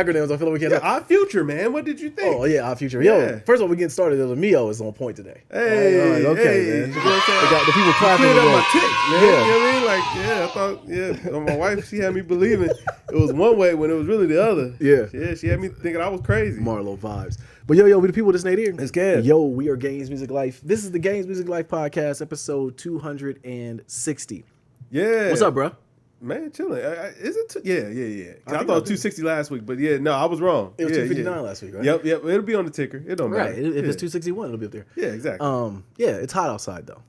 acronyms. I feel like we can't. Yeah, our future, man. What did you think? Oh yeah, our future. Yeah. Yo, first of all, we getting started. The Mio is on point today. Hey, all right, okay, hey, man. you know what I'm saying? They got the people clapping. Cleared up today. my ticks, man. Yeah. You know what I mean? Like, yeah, I thought, my wife, she had me believing it was one way when it was really the other. Yeah. Yeah, she had me thinking I was crazy. Marlo vibes. But yo, we the people that's Nate here. It's Kev. Yo, we are Games Music Life. This is the Games Music Life podcast, episode 260. Yeah. What's up, bro? Man, chilling. Is it? Yeah. I think thought 260 last week, but yeah, no, I was wrong. It was Yeah, 259 last week, right? Yep. It'll be on the ticker. It don't matter. Right. If it's 261, it'll be up there. Yeah, exactly. Yeah, it's hot outside though.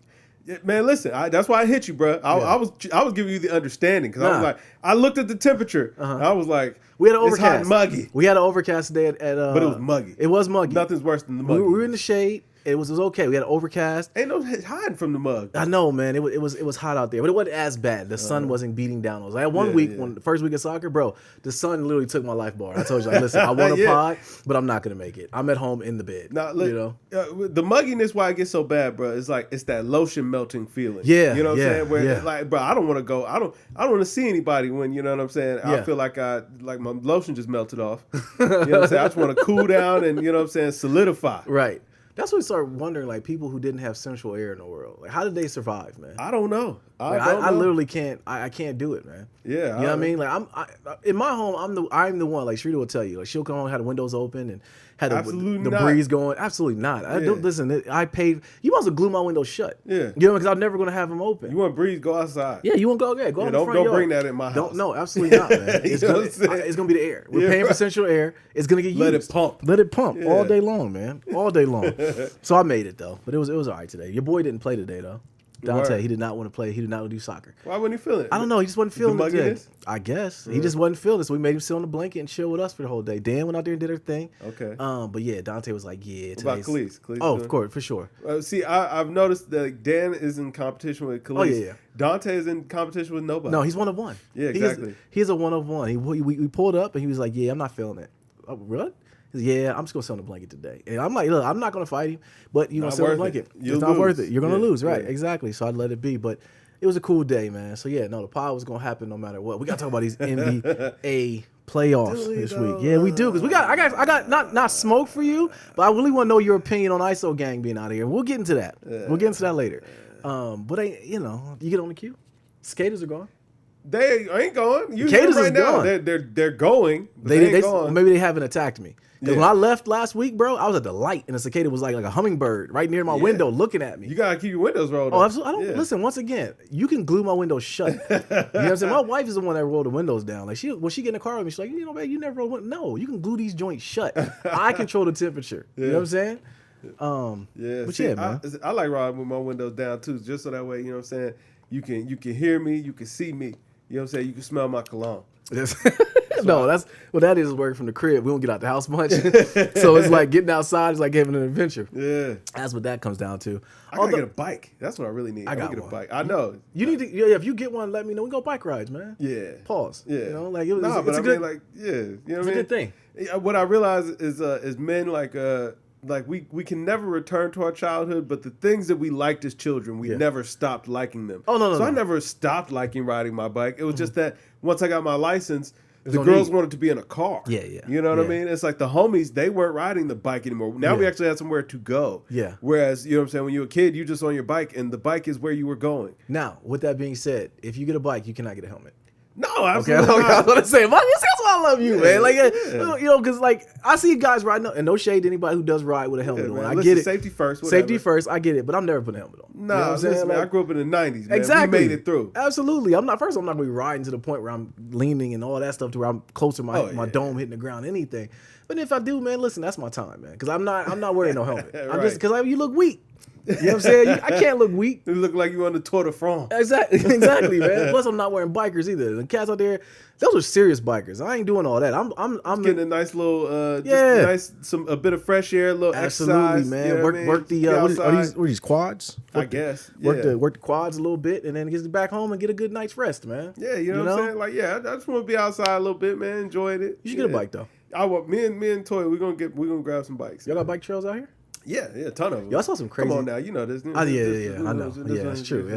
Yeah, man, listen, that's why I hit you, bro. I was giving you the understanding because I was like, I looked at the temperature. And I was like, We had an it's overcast. hot and muggy. We had an overcast today at But it was muggy. It was muggy. Nothing's worse than the We muggy. were in the shade. It was okay. We had an overcast. Ain't no hiding from the mug. I know, man. It was hot out there, but it wasn't as bad. The sun wasn't beating down us. I had one week, when the first week of soccer, bro, the sun literally took my life bar. I told you, like, listen, I want a pod, but I'm not gonna make it. I'm at home in the bed. Now, look, the mugginess why it gets so bad, bro, is like it's that lotion melting feeling. Yeah, you know what I'm saying? Where yeah. like, bro, I don't want to go. I don't want to see anybody when you know what I'm saying. Yeah. I feel like my lotion just melted off. You know what I'm saying? I just want to cool down and you know what I'm saying, solidify. Right. That's when we start wondering, like, people who didn't have central air in the world, like, how did they survive, man? I don't know. I literally can't. I can't do it, man. Yeah, you know what I mean. Like in my home, I'm the one. Like Shrita will tell you, like she'll come home, had the windows open, and had the breeze going. Absolutely not. I don't listen. I paid. You must have glue my windows shut. Yeah, you know, because I'm never gonna have them open. You want breeze? Go outside. Yeah, you want to go? Yeah, go out the front Don't yard. bring that in my house. No, absolutely not, man. It's gonna be the air. We're paying for central air. It's gonna get used. Let it pump. Let it pump all day long, man. All day long. So I made it though, but it was all right today. Your boy didn't play today though. Dante, he did not want to play. He did not want to do soccer. Why wasn't he feeling it? I don't know. He just wasn't feeling it today. Mugginess? I guess. He just wasn't feeling it, so we made him sit on the blanket and chill with us for the whole day. Dan went out there and did her thing. Okay. But yeah, Dante was like, yeah. What about Khalees? Oh, of course, for sure. See, I've noticed that Dan is in competition with Khalees. Oh, yeah. Dante is in competition with nobody. No, he's one of one. Yeah, exactly. He's a one of one. We pulled up and he was like, yeah, I'm not feeling it. Oh, really? Yeah, I'm just gonna sit on the blanket today. And I'm like, look, I'm not gonna fight him, but you know, sit on the blanket. It's not worth it. You're gonna lose, right? Yeah. Exactly. So I'd let it be. But it was a cool day, man. So yeah, no, the pod was gonna happen no matter what. We gotta talk about these NBA playoffs this week. Yeah, we do, because I got not smoke for you, but I really want to know your opinion on ISO Gang being out of here. We'll get into that. We'll get into that later. But you get on the queue. Skaters are gone. They ain't going. You Skaters right is now. gone. They're going. But they ain't going. Maybe they haven't attacked me. Because Yeah. when I left last week, bro, I was at the light and a cicada was like a hummingbird right near my window looking at me. You gotta keep your windows rolled Oh, up. absolutely. I don't listen. Once again, you can glue my windows shut. You know what I'm saying? My wife is the one that rolled the windows down. Like when she get in the car with me, she's like, babe, you never rolled windows. No, you can glue these joints shut. I control the temperature. You know what I'm saying? Yeah. But See, yeah, man. I like riding with my windows down too, just so that way, you know what I'm saying, you can hear me, you can see me. You know what I'm saying? You can smell my cologne. That is work from the crib. We don't get out the house much. So it's like getting outside is like having an adventure. Yeah. That's what that comes down to. I gotta get a bike. That's what I really need. I gotta get a bike. I know. You need to, if you get one, let me know. We go bike rides, man. Yeah. Pause. Yeah. You know, like it's a good, like, yeah. You know what I mean? It's a good thing. What I realize is men like we can never return to our childhood, but the things that we liked as children, we never stopped liking them. Oh, no. I never stopped liking riding my bike. It was just that once I got my license, the girls wanted to be in a car. Yeah. You know what I mean? It's like the homies, they weren't riding the bike anymore. Now we actually had somewhere to go. Yeah. Whereas, you know what I'm saying, when you were a kid, you just on your bike, and the bike is where you were going. Now, with that being said, if you get a bike, you cannot get a helmet. No, absolutely Okay, not. I was gonna say, that's why I love you, man. Like, because like I see guys riding, and no shade to anybody who does ride with a helmet on. Man, I listen, get it. Safety first. Whatever. Safety first. I get it, but I'm never putting a helmet on. No, you know what I'm saying? listen, man, like, I grew up in the '90s. Man. Exactly, we made it through. Absolutely. I'm not gonna be riding to the point where I'm leaning and all that stuff to where I'm close to my dome hitting the ground, anything. But if I do, man, listen, that's my time, man, because I'm not wearing no helmet. Right. I'm just because you look weak. You know what I'm saying? I can't look weak. You look like you on the Tour de France. Exactly, man. Plus, I'm not wearing bikers either. The cats out there, those are serious bikers. I ain't doing all that. I'm getting a nice little, a bit of fresh air, a little absolutely, exercise. man. You know Work the what are these quads? I guess. Work the quads a little bit, and then get back home and get a good night's rest, man. Yeah, you know what I'm saying? Like, I just want to be outside a little bit, man. Enjoying it. You should get a bike though. Me and Toy, we're gonna grab some bikes. Y'all got bike trails out here? Yeah, a ton of them. Yo, I saw some crazy. Come on now, you know this. Yeah. I know. Yeah, that's true.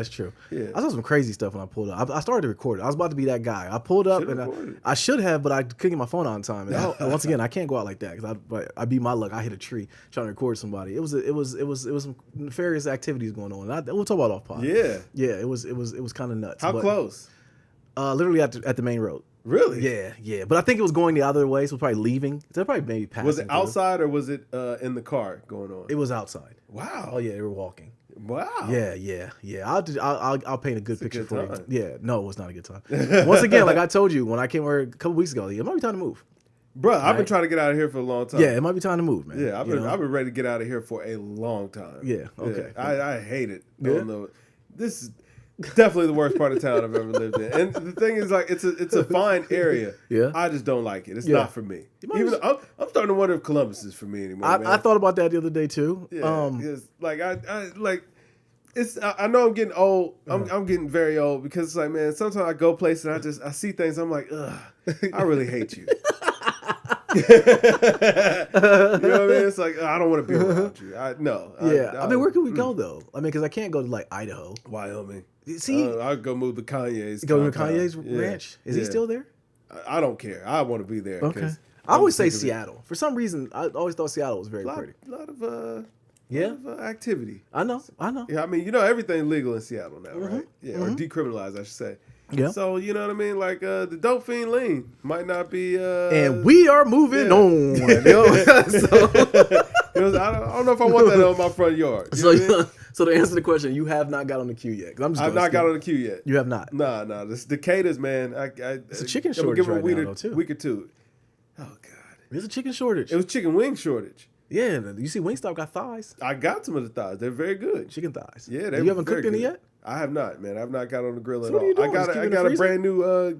Yeah. I saw some crazy stuff when I pulled up. I started to record it. I was about to be that guy. I pulled up and I should have, but I couldn't get my phone on time. And once again, I can't go out like that because I beat my luck. I hit a tree trying to record somebody. It was some nefarious activities going on. We'll talk about off pod. Yeah. Yeah. It was kind of nuts. How close? Literally at the main road. Really? Yeah. But I think it was going the other way, so it was probably leaving. So probably maybe passing. Was it outside or was it in the car going on? It was outside. Wow. Oh yeah, they were walking. Wow. Yeah. I'll paint a good picture for you. Yeah. No, it was not a good time. Once again, like I told you when I came over a couple weeks ago, it might be time to move. Bro, I've been trying to get out of here for a long time. Yeah, it might be time to move, man. Yeah, I've been ready to get out of here for a long time. Yeah. Okay. Yeah, I hate it. Yeah. This is definitely the worst part of town I've ever lived in. And the thing is, like, it's a fine area. Yeah. I just don't like it. It's not for me. Even I'm starting to wonder if Columbus is for me anymore. I thought about that the other day too. Yeah. It's like I know I'm getting old. I'm getting very old because it's like, man, sometimes I go places and I see things. I'm like, ugh, I really hate you. You know what I mean? It's like I don't want to be around you. I mean, where can we go though? I mean, because I can't go to like Idaho, Wyoming. See, I'll go move to Kanye's. Go to Kanye's ranch. Is he still there? I don't care. I want to be there. Okay. I always say Seattle. For some reason, I always thought Seattle was very pretty. A lot of activity. I know. Yeah, I mean, everything's legal in Seattle now, right? Yeah, or decriminalized, I should say. Yeah. So, you know what I mean? Like, the dope fiend lean might not be... and we are moving on. I don't know if I want that on my front yard. So to answer the question, you have not got on the queue yet. I've not got on the queue yet. You have not? Nah. This Decatur's, man. It's a chicken shortage right now, though, too. Week or two. Oh, God. There's a chicken shortage. It was chicken wing shortage. Yeah. You see Wingstop got thighs. I got some of the thighs. They're very good. Chicken thighs. Yeah. You haven't cooked any yet? I have not, man. I've not got on the grill at all. What are you doing? I got a brand new I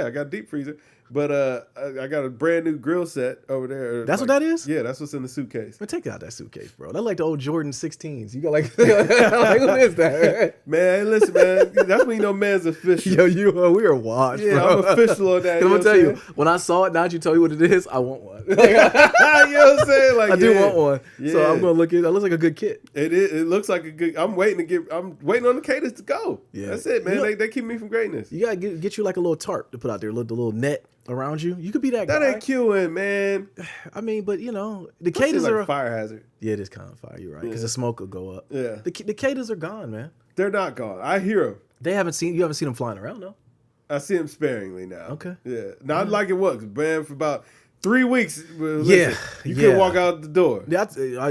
got a deep freezer. But I got a brand new grill set over there. That's what that is? Yeah, that's what's in the suitcase. Man, take out that suitcase, bro. That's like the old Jordan 16s. You got like what is that? Man, listen, man. That's when you know man's official. Yo, we are washed, yeah, bro. I'm official on that. I'm going to tell you, when I saw it, now that you tell me what it is, I want one. You know what I'm saying? Like, I do want one. Yeah. So I'm going to look at it. It looks like a good kit. It looks like a good, I'm waiting on the cadence to go. Yeah. That's it, man. They keep me from greatness. You got to get you like a little tarp to put out there, the little net around you. You could be that guy. That ain't queuing, man. I mean, but the cadence like are a fire hazard. Yeah, it is kind of fire. You're right, because the smoke will go up. Yeah, the cadence are gone, man. They're not gone. I hear them. You haven't seen them flying around, no? I see them sparingly now. Okay. Yeah, not like it was, man. For about 3 weeks. Listen, you couldn't walk out the door. They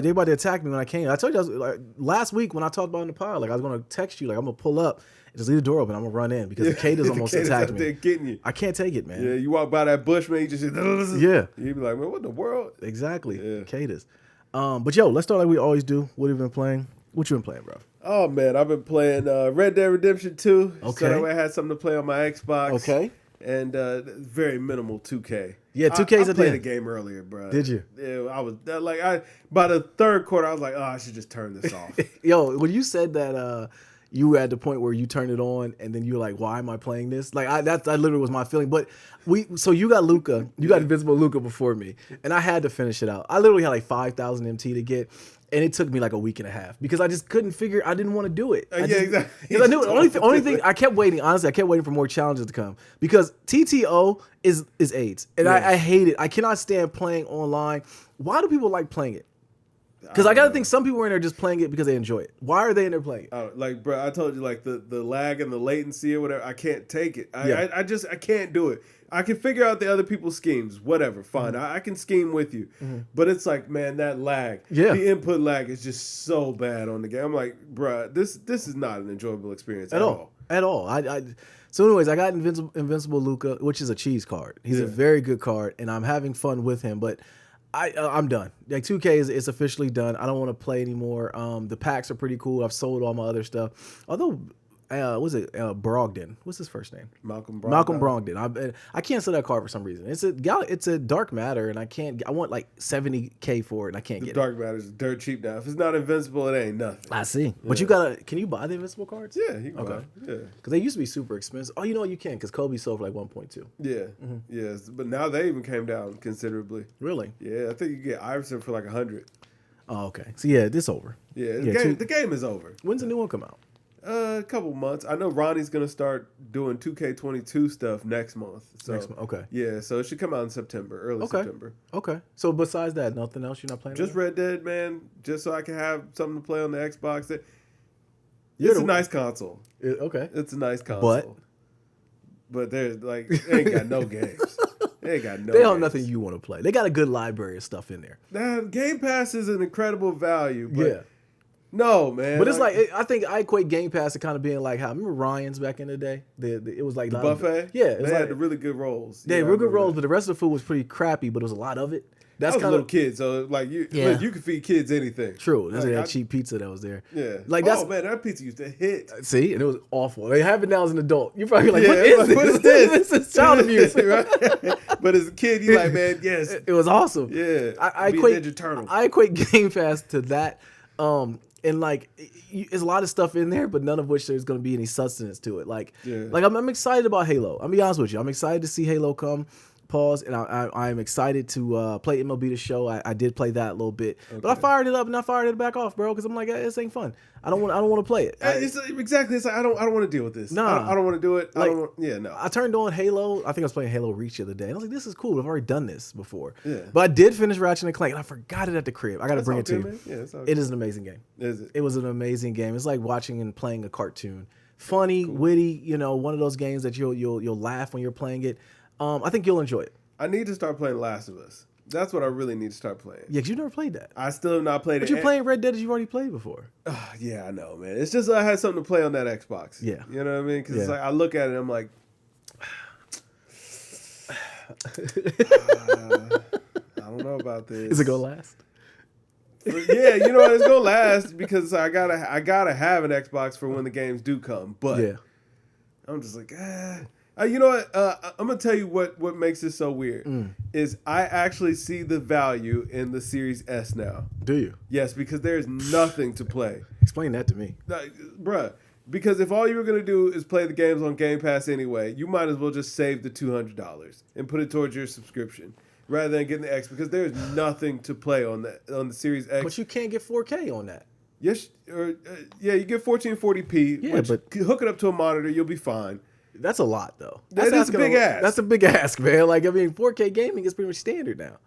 about to attack me when I came. I told you, like last week when I talked about it in the pod, like I was gonna text you, like I'm gonna pull up. Just leave the door open. I'm gonna run in because the cadence almost attacked me. Getting you. I can't take it, man. Yeah, you walk by that bush, man. You just yeah. You be like, man, what in the world? Exactly. Yeah. Cadence. But yo, let's start like we always do. What have you been playing? What you been playing, bro? Oh man, I've been playing Red Dead Redemption 2. Okay. So that way I had something to play on my Xbox. Okay. And very minimal 2K. Yeah, 2K's I played the game earlier, bro. Did you? Yeah, I was by the third quarter, I was like, oh, I should just turn this off. Yo, when you said that. You were at the point where you turned it on, and then you were like, "Why am I playing this?" Like that literally was my feeling. But so you got Luca, you got Invincible Luca before me, and I had to finish it out. I literally had like 5,000 MT to get, and it took me like a week and a half because I just couldn't figure. I didn't want to do it. Exactly. Because I knew the only thing I kept waiting. Honestly, I kept waiting for more challenges to come because TTO is AIDS, and I hate it. I cannot stand playing online. Why do people like playing it? Because I gotta think some people are in there just playing it because they enjoy it. Why are they in there playing it? Like, bro, I told you, like the lag and the latency or whatever. I can't take it. I can't do it. I can figure out the other people's schemes, whatever, fine. Mm-hmm. I can scheme with you, but it's like, man, that lag, the input lag is just so bad on the game. I'm like, bro, this is not an enjoyable experience at all. At all. So, anyways, I got Invincible Luca, which is a cheese card. He's a very good card, and I'm having fun with him, but. I'm done. Like 2K is officially done. I don't want to play anymore. The packs are pretty cool. I've sold all my other stuff. Although, Brogdon? What's his first name? Malcolm Brogdon. Malcolm Brogdon. I can't sell that card for some reason. It's a dark matter, and I want like 70K for it, and I can't get it. Dark matter is dirt cheap now. If it's not invincible, it ain't nothing. I see. Yeah. But can you buy the invincible cards? Yeah, you can buy them. Yeah. Because they used to be super expensive. Oh, you know what? You can because Kobe sold for like 1.2. Yeah. Mm-hmm. Yes. But now they even came down considerably. Really? Yeah. I think you get Iverson for like 100. Oh, okay. So yeah, it's over. Yeah, the game is over. When's the new one come out? A couple months. I know Ronnie's gonna start doing 2K22 stuff next month. So, next month, okay. Yeah, so it should come out in September, early September. Okay. So besides that, nothing else you're not playing? Just Red Dead, man. Just so I can have something to play on the Xbox. It's a nice console. Okay. It's a nice console. But there's like they ain't got no games. They have nothing you want to play. They got a good library of stuff in there. Now, Game Pass is an incredible value. But no, man. But it's I think I equate Game Pass to kind of being like how, remember Ryan's back in the day? It was like the buffet? They had the really good rolls. They had real good rolls, but the rest of the food was pretty crappy, but it was a lot of it. That's kind of little kid, so like you can feed kids anything. True, that's that cheap pizza that was there. Yeah, man, that pizza used to hit. See, and it was awful. They have it now as an adult. You're probably like, what is this? What is this? This is child abuse, right? But as a kid, you're like, man, yes, it was awesome. Yeah, I equate Game Pass to that. And like, there's a lot of stuff in there, but none of which there's going to be any substance to it. Like I'm excited about Halo. I'll be honest with you. I'm excited to see Halo come. Pause, and I'm excited to play MLB The Show. I did play that a little bit, but I fired it up and I fired it back off, bro, because I'm like, this ain't fun. I don't want to play it. It's like I don't want to deal with this. Nah, I don't want to do it. I turned on Halo. I think I was playing Halo Reach the other day, and I was like, this is cool. I've already done this before. Yeah. But I did finish Ratchet and Clank, and I forgot it at the crib. I got to bring it to you. Man. Yeah, it is an amazing game. Is it? It was an amazing game. It's like watching and playing a cartoon. Funny, witty. One of those games that you'll laugh when you're playing it. I think you'll enjoy it. I need to start playing Last of Us. That's what I really need to start playing. Yeah, because you've never played that. I still have not played it. But you're playing Red Dead as you've already played before. Yeah, I know, man. It's just I had something to play on that Xbox. Yeah. You know what I mean? Because it's like I look at it and I'm like, I don't know about this. Is it going to last? Yeah, you know what? It's going to last because I gotta have an Xbox for when the games do come. But I'm just like, you know what? I'm gonna tell you what makes this so weird is I actually see the value in the Series S now. Do you? Yes, because there's nothing to play. Explain that to me, bruh. Because if all you were gonna do is play the games on Game Pass anyway, you might as well just save the $200 and put it towards your subscription rather than getting the X. Because there's nothing to play on the Series X. But you can't get 4K on that. Yes, you get 1440p. Yeah, but hook it up to a monitor, you'll be fine. That's a lot, though. That's a big ask. That's a big ask, man. Like, I mean, 4K gaming is pretty much standard now.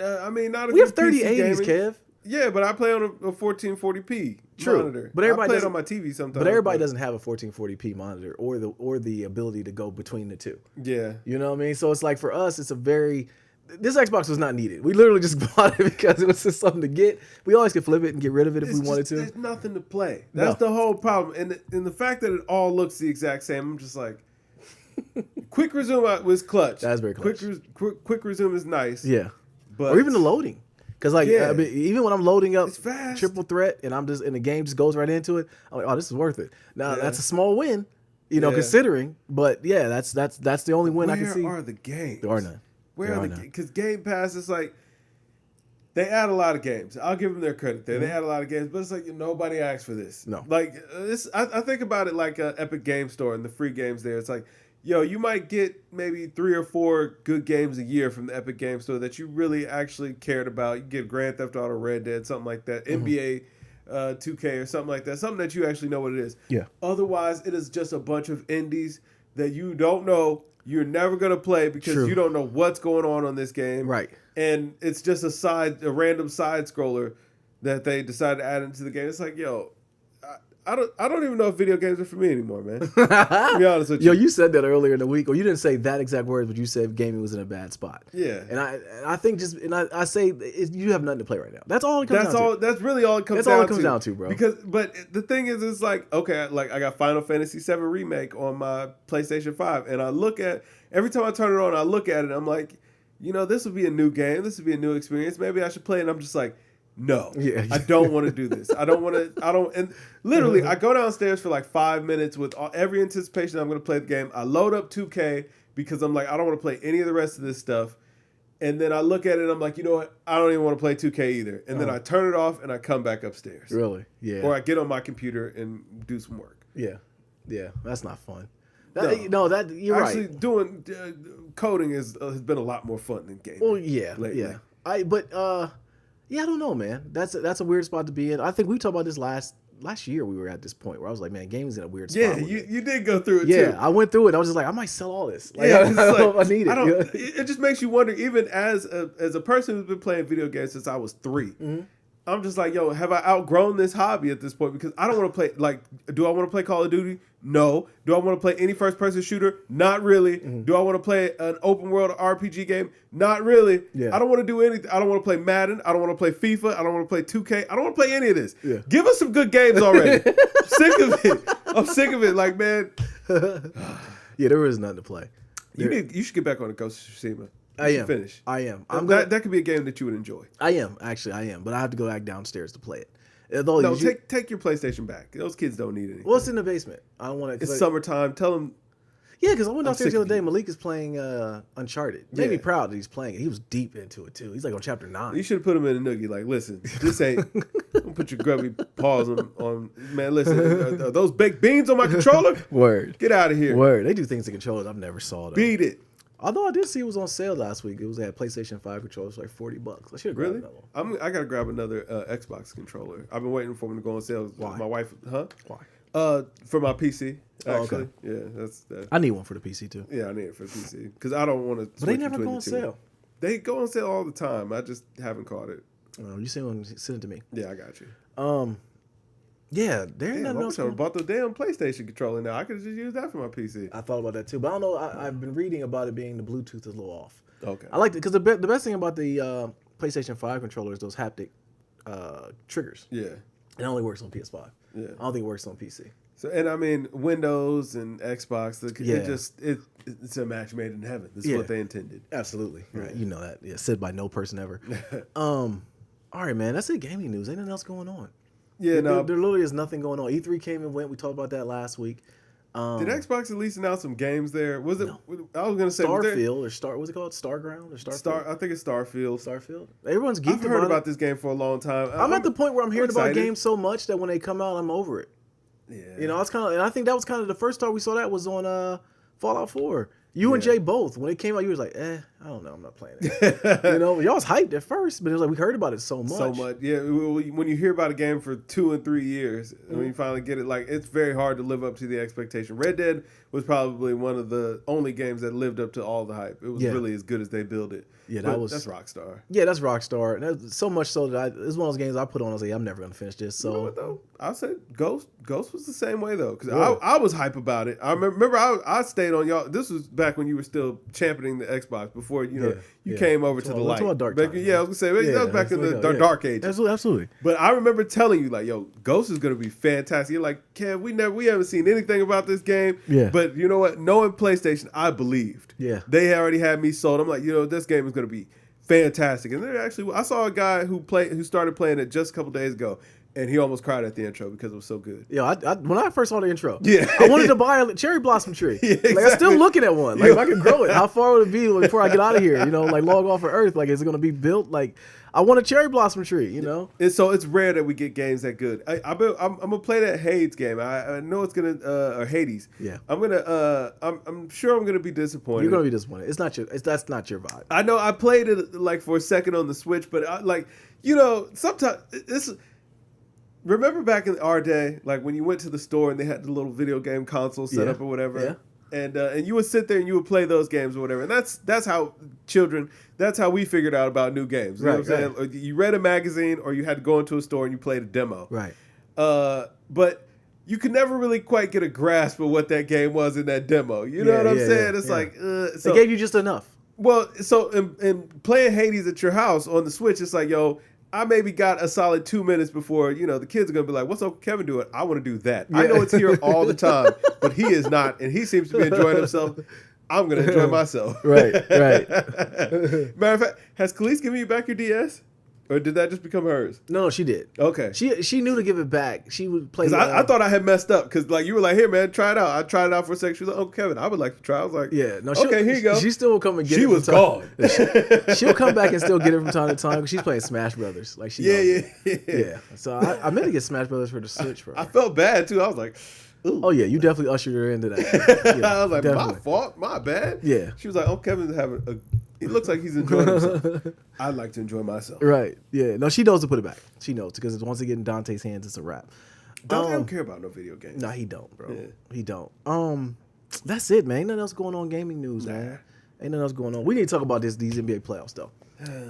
I mean, not if we have 3080s, Kev. Yeah, but I play on a 1440p monitor. But everybody I play it on my TV sometimes. But everybody doesn't have a 1440p monitor or the ability to go between the two. Yeah. You know what I mean? So it's like for us, it's a very... This Xbox was not needed. We literally just bought it because it was just something to get. We always could flip it and get rid of it if we wanted to. There's nothing to play. That's the whole problem. And the fact that it all looks the exact same, I'm just like... Quick resume was clutch. That's very clutch. Quick resume is nice. Yeah, or even the loading, because like I mean, even when I'm loading up Triple Threat and the game just goes right into it, I'm like, oh, this is worth it. Now that's a small win, considering. But yeah, that's the only win I can see. Where are the games? There are none. Where are the games? Because Game Pass is like they add a lot of games. I'll give them their credit there. They add a lot of games, but it's like nobody asked for this. No, like this. I think about it like Epic Game Store and the free games there. It's like, yo, you might get maybe 3 or 4 good games a year from the Epic Game Store that you really actually cared about. You get Grand Theft Auto, Red Dead, something like that, NBA 2K or something like that, something that you actually know what it is. Yeah. Otherwise, it is just a bunch of indies that you don't know, you're never going to play because you don't know what's going on this game. Right. And it's just a random side scroller that they decided to add into the game. It's like, yo, I don't even know if video games are for me anymore, man. To be honest with you. Yo, you said that earlier in the week, or you didn't say that exact words, but you said gaming was in a bad spot. Yeah. And I think I say you have nothing to play right now. That's all it comes down to. That's really all it comes down to. That's all it comes down to, bro. But the thing is, it's like, okay, like I got Final Fantasy VII Remake on my PlayStation 5, and I look at, every time I turn it on, I look at it, I'm like, this would be a new game. This would be a new experience. Maybe I should play it. And I'm just like, no, I don't want to do this. And literally, I go downstairs for like 5 minutes with every anticipation I'm going to play the game. I load up 2K because I'm like, I don't want to play any of the rest of this stuff. And then I look at it and I'm like, you know what? I don't even want to play 2K either. And then I turn it off and I come back upstairs. Really? Yeah. Or I get on my computer and do some work. Yeah. Yeah. That's not fun. You're actually, right. Doing coding has been a lot more fun than gaming. Well, yeah. lately. Yeah. Yeah, I don't know, man. That's a weird spot to be in. I think we talked about this last year. We were at this point where I was like, man, gaming's in a weird spot. Yeah, you did go through it too. Yeah, I went through it. I was just like, I might sell all this. Like, I don't know if I need it. It just makes you wonder, even as a person who's been playing video games since I was 3. Mm-hmm. I'm just like, yo, have I outgrown this hobby at this point? Because I don't want to play, like, do I want to play Call of Duty? No. Do I want to play any first-person shooter? Not really. Mm-hmm. Do I want to play an open-world RPG game? Not really. Yeah. I don't want to do anything. I don't want to play Madden. I don't want to play FIFA. I don't want to play 2K. I don't want to play any of this. Yeah. Give us some good games already. I'm sick of it. I'm sick of it. Like, man. Yeah, there is nothing to play. You should get back on the Ghost of Tsushima. I am. Finish. I am. That could be a game that you would enjoy. I am. But I have to go back downstairs to play it. No, take your PlayStation back. Those kids don't need anything. Well, it's in the basement. I don't want to. It's summertime. Tell them. Yeah, because I went downstairs the other day. Malik is playing Uncharted. Made me proud that he's playing it. He was deep into it too. He's like on chapter 9. You should have put him in a noogie. Like, listen, this ain't. Don't put your grubby paws on. Man, listen, are those baked beans on my controller? Word. Get out of here. Word. They do things to controllers I've never saw. Though. Beat it. Although I did see it was on sale last week. It was at PlayStation 5 controllers for like $40. I should have grabbed another one. I gotta grab another Xbox controller. I've been waiting for them to go on sale. Why? My wife, huh? Why? For my PC. Actually, okay. Yeah, that's that. I need one for the PC too. Yeah, I need it for the PC because I don't want to. But they never go on sale. They go on sale all the time. I just haven't caught it. Oh, you see one? Send it to me. Yeah, I got you. Yeah, there ain't nothing else. I bought the damn PlayStation controller now. I could just use that for my PC. I thought about that too, but I don't know. I've been reading about it being the Bluetooth is a little off. Okay. I like it because the best thing about the PlayStation 5 controller is those haptic triggers. Yeah. It only works on PS5. Yeah. I don't think it works on PC. So, and I mean, Windows and Xbox, it's a match made in heaven. This is what they intended. Absolutely. Yeah. Right. You know that. Yeah. Said by no person ever. All right, man. That's it. Gaming news. Ain't nothing else going on. Yeah, there literally is nothing going on. E3 came and went. We talked about that last week. Did Xbox at least announce some games there? Was it? No. I was gonna say Starfield what's it called? Starground or Starfield? I think it's Starfield. Starfield. Everyone's geeked. I've heard about this game for a long time. I'm at the point where I'm hearing about games so much that when they come out, I'm over it. Yeah. You know, it's kind of, and I think that was kind of the first time we saw that was on Fallout 4. You and Jay both. When it came out, you was like, I don't know, I'm not playing it. You know, y'all was hyped at first, but it was like we heard about it so much. So much, yeah. When you hear about a game for 2 and 3 years, when you finally get it, like it's very hard to live up to the expectation. Red Dead was probably one of the only games that lived up to all the hype. It was really as good as they built it. Yeah, that's Rockstar. Yeah, that's Rockstar. And that's so much so that it's one of those games I put on. I was like, I'm never gonna finish this. So you know what, though? I said Ghost was the same way though, because I was hype about it. I remember I stayed on y'all. This was back when you were still championing the Xbox before you came over to the light. Dark time, I was gonna say that was back in the dark ages. Absolutely. But I remember telling you like, yo, Ghost is gonna be fantastic. You're like, Kev, we haven't seen anything about this game. Yeah. But you know what? Knowing PlayStation, I believed. Yeah. They already had me sold. I'm like, this game is gonna be fantastic. And then actually, I saw a guy who started playing it just a couple days ago, and he almost cried at the intro because it was so good. Yeah, when I first saw the intro, I wanted to buy a cherry blossom tree. Yeah, exactly. Like I'm still looking at one. Like if I could grow it, how far would it be before I get out of here? You know, like log off of Earth. Like is it going to be built? Like I want a cherry blossom tree. You know. It's rare that we get games that good. I'm gonna play that Hades game. I know it's gonna or Hades. Yeah. I'm sure I'm gonna be disappointed. You're gonna be disappointed. That's not your vibe. I know. I played it like for a second on the Switch, but sometimes this. Remember back in our day, like when you went to the store and they had the little video game console set up or whatever, and you would sit there and you would play those games or whatever, and that's how we figured out about new games. You know what I'm saying? You read a magazine or you had to go into a store and you played a demo. Right. But you could never really quite get a grasp of what that game was in that demo. You know what I'm saying? It's like they gave you just enough. Well, so in playing Hades at your house on the Switch, it's like, yo, I maybe got a solid 2 minutes before, the kids are going to be like, what's up, Kevin doing? I want to do that. Yeah. I know it's here all the time, but he is not, and he seems to be enjoying himself. I'm going to enjoy myself. Right. Matter of fact, has Khalees given you back your DS? Or did that just become hers? No, she did. Okay. She knew to give it back. She would play. Because I thought I had messed up. Because you were like, here, man, try it out. I tried it out for a second. She was like, oh, Kevin, I would like to try. I was like, yeah. No, okay, here you go. She still will come and get it. She was gone. She'll come back and still get it from time to time because she's playing Smash Brothers. Like yeah. So I meant to get Smash Brothers for the Switch for her. I felt bad, too. I was like, ooh. Oh, yeah. You definitely ushered her into that. Yeah, I was like, definitely. My fault. My bad. Yeah. She was like, oh, Kevin's having a He looks like he's enjoying himself. I'd like to enjoy myself. Right. Yeah. No, she knows to put it back. She knows because once it gets in Dante's hands, it's a wrap. Dante don't care about no video games. No, he don't, bro. Yeah. He don't. That's it, man. Ain't nothing else going on gaming news, man. Ain't nothing else going on. We need to talk about these NBA playoffs, though.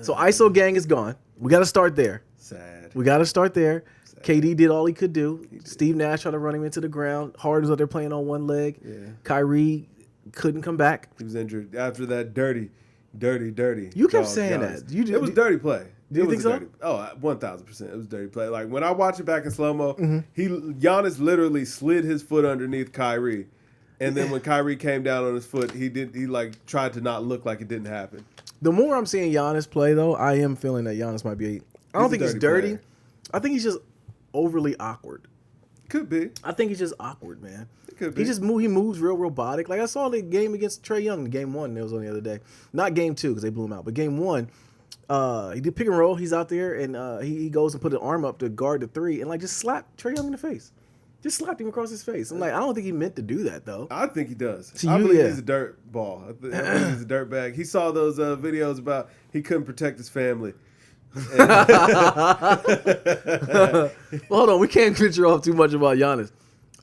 So ISO gang is gone. We got to start there. Sad. We got to start there. Sad. KD did all he could do. Steve Nash tried to run him into the ground. Harden's out there playing on one leg. Yeah. Kyrie couldn't come back. He was injured after that dirty. You kept saying that. It was dirty play. Do you think so? Oh, 1,000%. It was dirty play. Like when I watch it back in slow mo, Giannis literally slid his foot underneath Kyrie, and then when Kyrie came down on his foot, he like tried to not look like it didn't happen. The more I'm seeing Giannis play, though, I am feeling that Giannis might be. I don't think he's dirty. Player. I think he's just overly awkward. Could be. I think he's just awkward, man. It could be. He moves real robotic. Like I saw the game against Trae Young, game 1. It was on the other day. Not game 2 because they blew him out, but game 1. He did pick and roll. He's out there and he goes and put an arm up to guard the 3 and like just slapped Trae Young in the face. Just slapped him across his face. I'm like, I don't think he meant to do that though. I think he does. I believe he's a dirt ball. I think he's a dirt bag. He saw those videos about he couldn't protect his family. Well, hold on, we can't venture off too much about Giannis.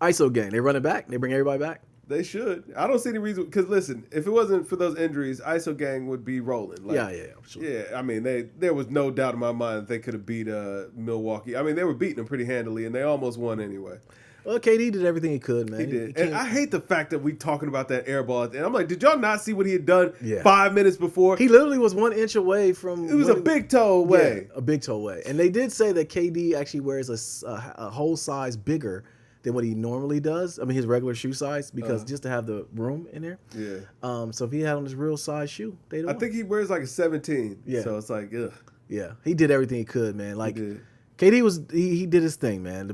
ISO gang, they run it back. They bring everybody back. They should. I don't see any reason because listen, if it wasn't for those injuries, ISO gang would be rolling. Like, yeah, sure. Yeah, I mean, there was no doubt in my mind that they could have beat Milwaukee. I mean, they were beating them pretty handily, and they almost won anyway. Well, KD did everything he could, man. He did. And I hate the fact that we talking about that air ball. And I'm like, did y'all not see what he had done 5 minutes before? He literally was 1 inch away from... It was a big toe away. Yeah, a big toe away. And they did say that KD actually wears a whole size bigger than what he normally does. I mean, his regular shoe size, because just to have the room in there. Yeah. So if he had on his real size shoe, they don't. I think he wears like a 17. Yeah. So it's like, ugh. Yeah. He did everything he could, man. Like, KD he did his thing, man. The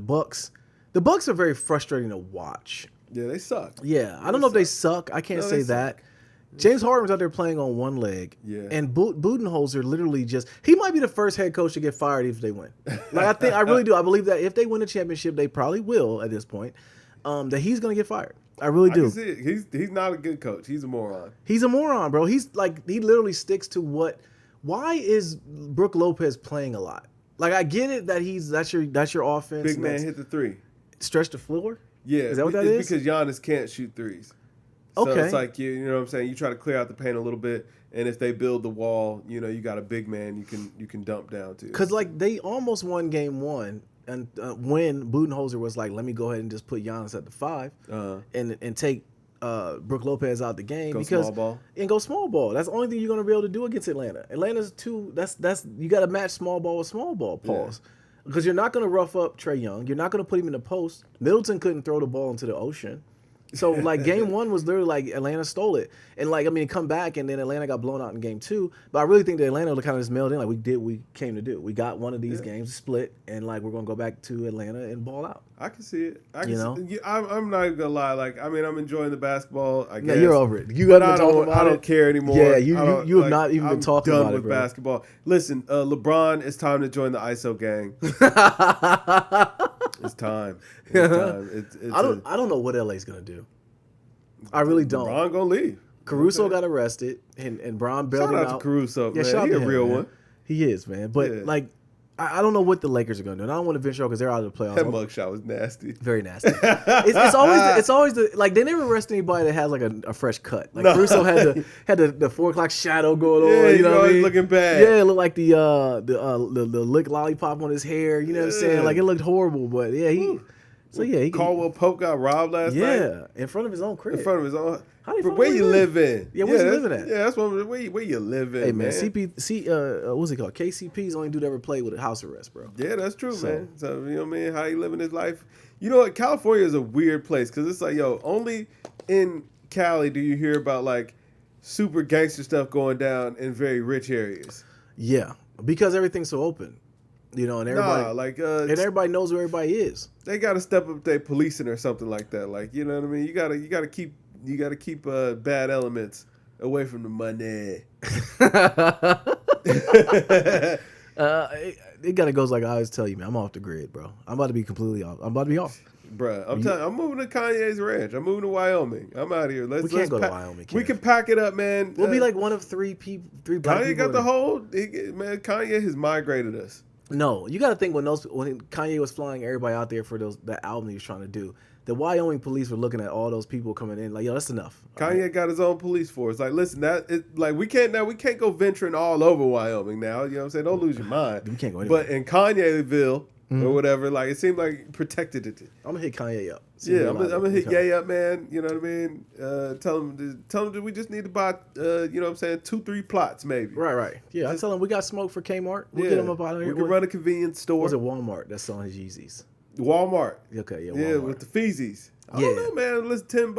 Bucks are very frustrating to watch. Yeah, they suck. Yeah, I don't know if they suck. I can't say that. James Harden was out there playing on one leg. Yeah. And Budenholzer literally he might be the first head coach to get fired if they win. Like I really do. I believe that if they win the championship, they probably will at this point. That he's gonna get fired. I really do. I can see it. He's not a good coach. He's a moron. He's a moron, bro. He's like he literally sticks to what. Why is Brook Lopez playing a lot? Like I get it that that's your offense. Big man hit the 3. Stretch the floor? Yeah. Is that what that is? Because Giannis can't shoot threes. So it's like, you know what I'm saying? You try to clear out the paint a little bit, and if they build the wall, you got a big man you can dump down to. Because, like, they almost won game 1, and when Budenholzer was like, let me go ahead and just put Giannis at the 5 and take Brook Lopez out the game. Small ball. And go small ball. That's the only thing you're going to be able to do against Atlanta. Atlanta's that's you got to match small ball with small ball, pause. Yeah. Because you're not going to rough up Trae Young. You're not going to put him in the post. Middleton couldn't throw the ball into the ocean. So, like, game 1 was literally like Atlanta stole it. And, like, I mean, come back, and then Atlanta got blown out in game 2. But I really think that Atlanta kind of just mailed in like we came to do. We got one of these games split, and, like, we're going to go back to Atlanta and ball out. I can see it. I'm not even going to lie. Like, I mean, I'm enjoying the basketball, I guess. Yeah, you're over it. You got I don't care anymore. Yeah, you have not even been talking about it, I'm done with basketball. Listen, LeBron, it's time to join the ISO gang. It's time. I don't know what LA's gonna do. I really don't. LeBron gonna leave. Caruso got arrested, and Bron bailed him out. Shout out to Caruso, man. Shout out he to a him, real man. one. He is, man. But like, I don't know what the Lakers are gonna do. And I don't want to venture out because they're out of the playoffs. That mugshot was nasty. Very nasty. It's always the like they never arrest anybody that has like a fresh cut. Like Caruso had the 4 o'clock shadow going on. You know what I mean? Looking bad. Yeah, it looked like the lick lollipop on his hair. You know what I'm saying? Like it looked horrible, but yeah, he. So yeah, Caldwell Pope got robbed last night. Yeah, in front of his own crib. In front of his own. How do you where you living? Yeah, where's he living at? Yeah, that's where you living. Hey man, what's it called? KCP's only dude ever played with a house arrest, bro. Yeah, that's true, man. So you know what I mean? How he living his life? You know what? California is a weird place because it's like, only in Cali do you hear about like super gangster stuff going down in very rich areas. Yeah, because everything's so open. And everybody and everybody knows where everybody is. They got to step up their policing or something like that. Like, you know what I mean? You gotta keep bad elements away from the money. It gotta goes like I always tell you, man. I'm off the grid, bro. I'm about to be completely off. I'm about to be off. Bruh, I'm telling you, I'm moving to Kanye's ranch. I'm moving to Wyoming. I'm out of here. We can't go to Wyoming. We can pack it up, man. We'll be like one of three black Kanye people. got the whole, man, Kanye has migrated us. No, you got to think when Kanye was flying everybody out there for that album he was trying to do, the Wyoming police were looking at all those people coming in like, yo, that's enough. Kanye got his own police force. Like, listen, we can't go venturing all over Wyoming now. You know what I'm saying? Don't lose your mind. We can't go anywhere. But in Kanyeville or whatever, like it seemed like protected it. I'm gonna hit Kanye up. I'm gonna hit Ye up, man. You know what I mean? Tell him that we just need to buy, you know what I'm saying, 2-3 plots maybe. Right. Yeah, I tell him we got smoke for Kmart. We'll get him up out of here. We can run a convenience store. Was it Walmart that's selling his Yeezys? Walmart. Okay, yeah, Walmart. Yeah, with the Feezies. I don't know, man. Let's $10.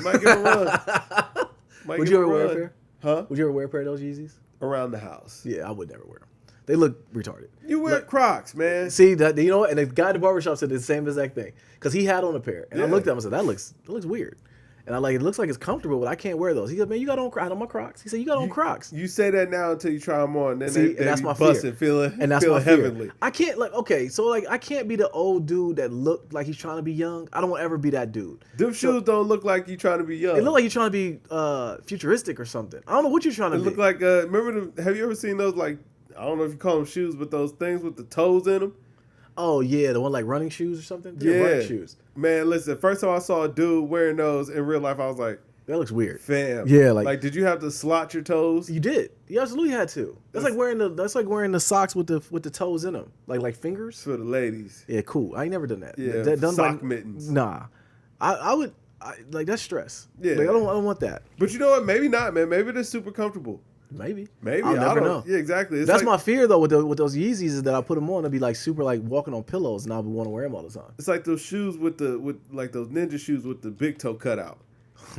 Might get a run. Would you ever wear a pair? Huh? Would you ever wear a pair of those Yeezys? Around the house. Yeah, I would never wear them. They look retarded. You wear Crocs, man. See that? You know what? And the guy at the barbershop said the same exact thing because he had on a pair, and I looked at him and said, "That looks weird." And it looks like it's comfortable, but I can't wear those. He said, "Man, you got on Crocs." He said, "You got on Crocs." You say that now until you try them on, then and that's my fear. Feeling my heavenly. Fear. I can't I can't be the old dude that looked like he's trying to be young. I don't want to ever be that dude. Them shoes don't look like you trying to be young. They look like you're trying to be futuristic or something. I don't know what you're trying to be. It look like have you ever seen those, like, I don't know if you call them shoes, but those things with the toes in them? Oh, yeah, the one like running shoes or something? Yeah. Running shoes. Man, listen, first time I saw a dude wearing those in real life, I was like, that looks weird. Fam. Yeah, like did you have to slot your toes? You did. You absolutely had to. That's like wearing the socks with the toes in them. Like fingers. For the ladies. Yeah, cool. I ain't never done that. Yeah, sock mittens. Nah. I would like that's stress. Yeah. Like, I don't want that. But you know what? Maybe not, man. Maybe they're super comfortable. Maybe. I'll never know. Yeah, exactly. That's my fear though with those Yeezys is that I put them on, they'll be like super like walking on pillows, and I'll want to wear them all the time. It's like those shoes with like those ninja shoes with the big toe cutout.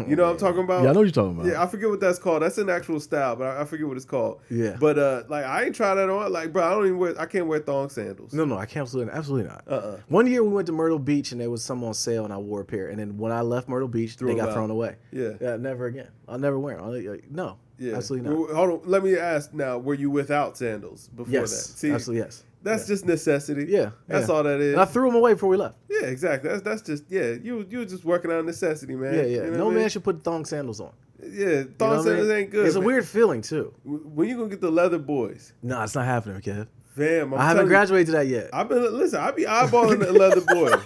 You know what I'm talking about? Yeah, I know what you're talking about. Yeah, I forget what that's called. That's an actual style, but I forget what it's called. Yeah. But like I ain't tried that on. Like, bro, I can't wear thong sandals. No, I can't absolutely not. One year we went to Myrtle Beach and there was some on sale and I wore a pair, and then when I left Myrtle Beach, they got thrown away. Yeah. Never again. I'll never wear them. No. Yeah. Absolutely not. Well, hold on. Let me ask now. Were you without sandals before that? See, absolutely yes. That's just necessity. Yeah. That's all that is. And I threw them away before we left. Yeah, exactly. That's just you were just working on necessity, man. Yeah. You know no man should put thong sandals on. Yeah, thong sandals ain't good. It's a weird feeling too. When you gonna get the leather boys? Nah, it's not happening, Kev. Fam, I haven't graduated to that yet. I be eyeballing the leather boys.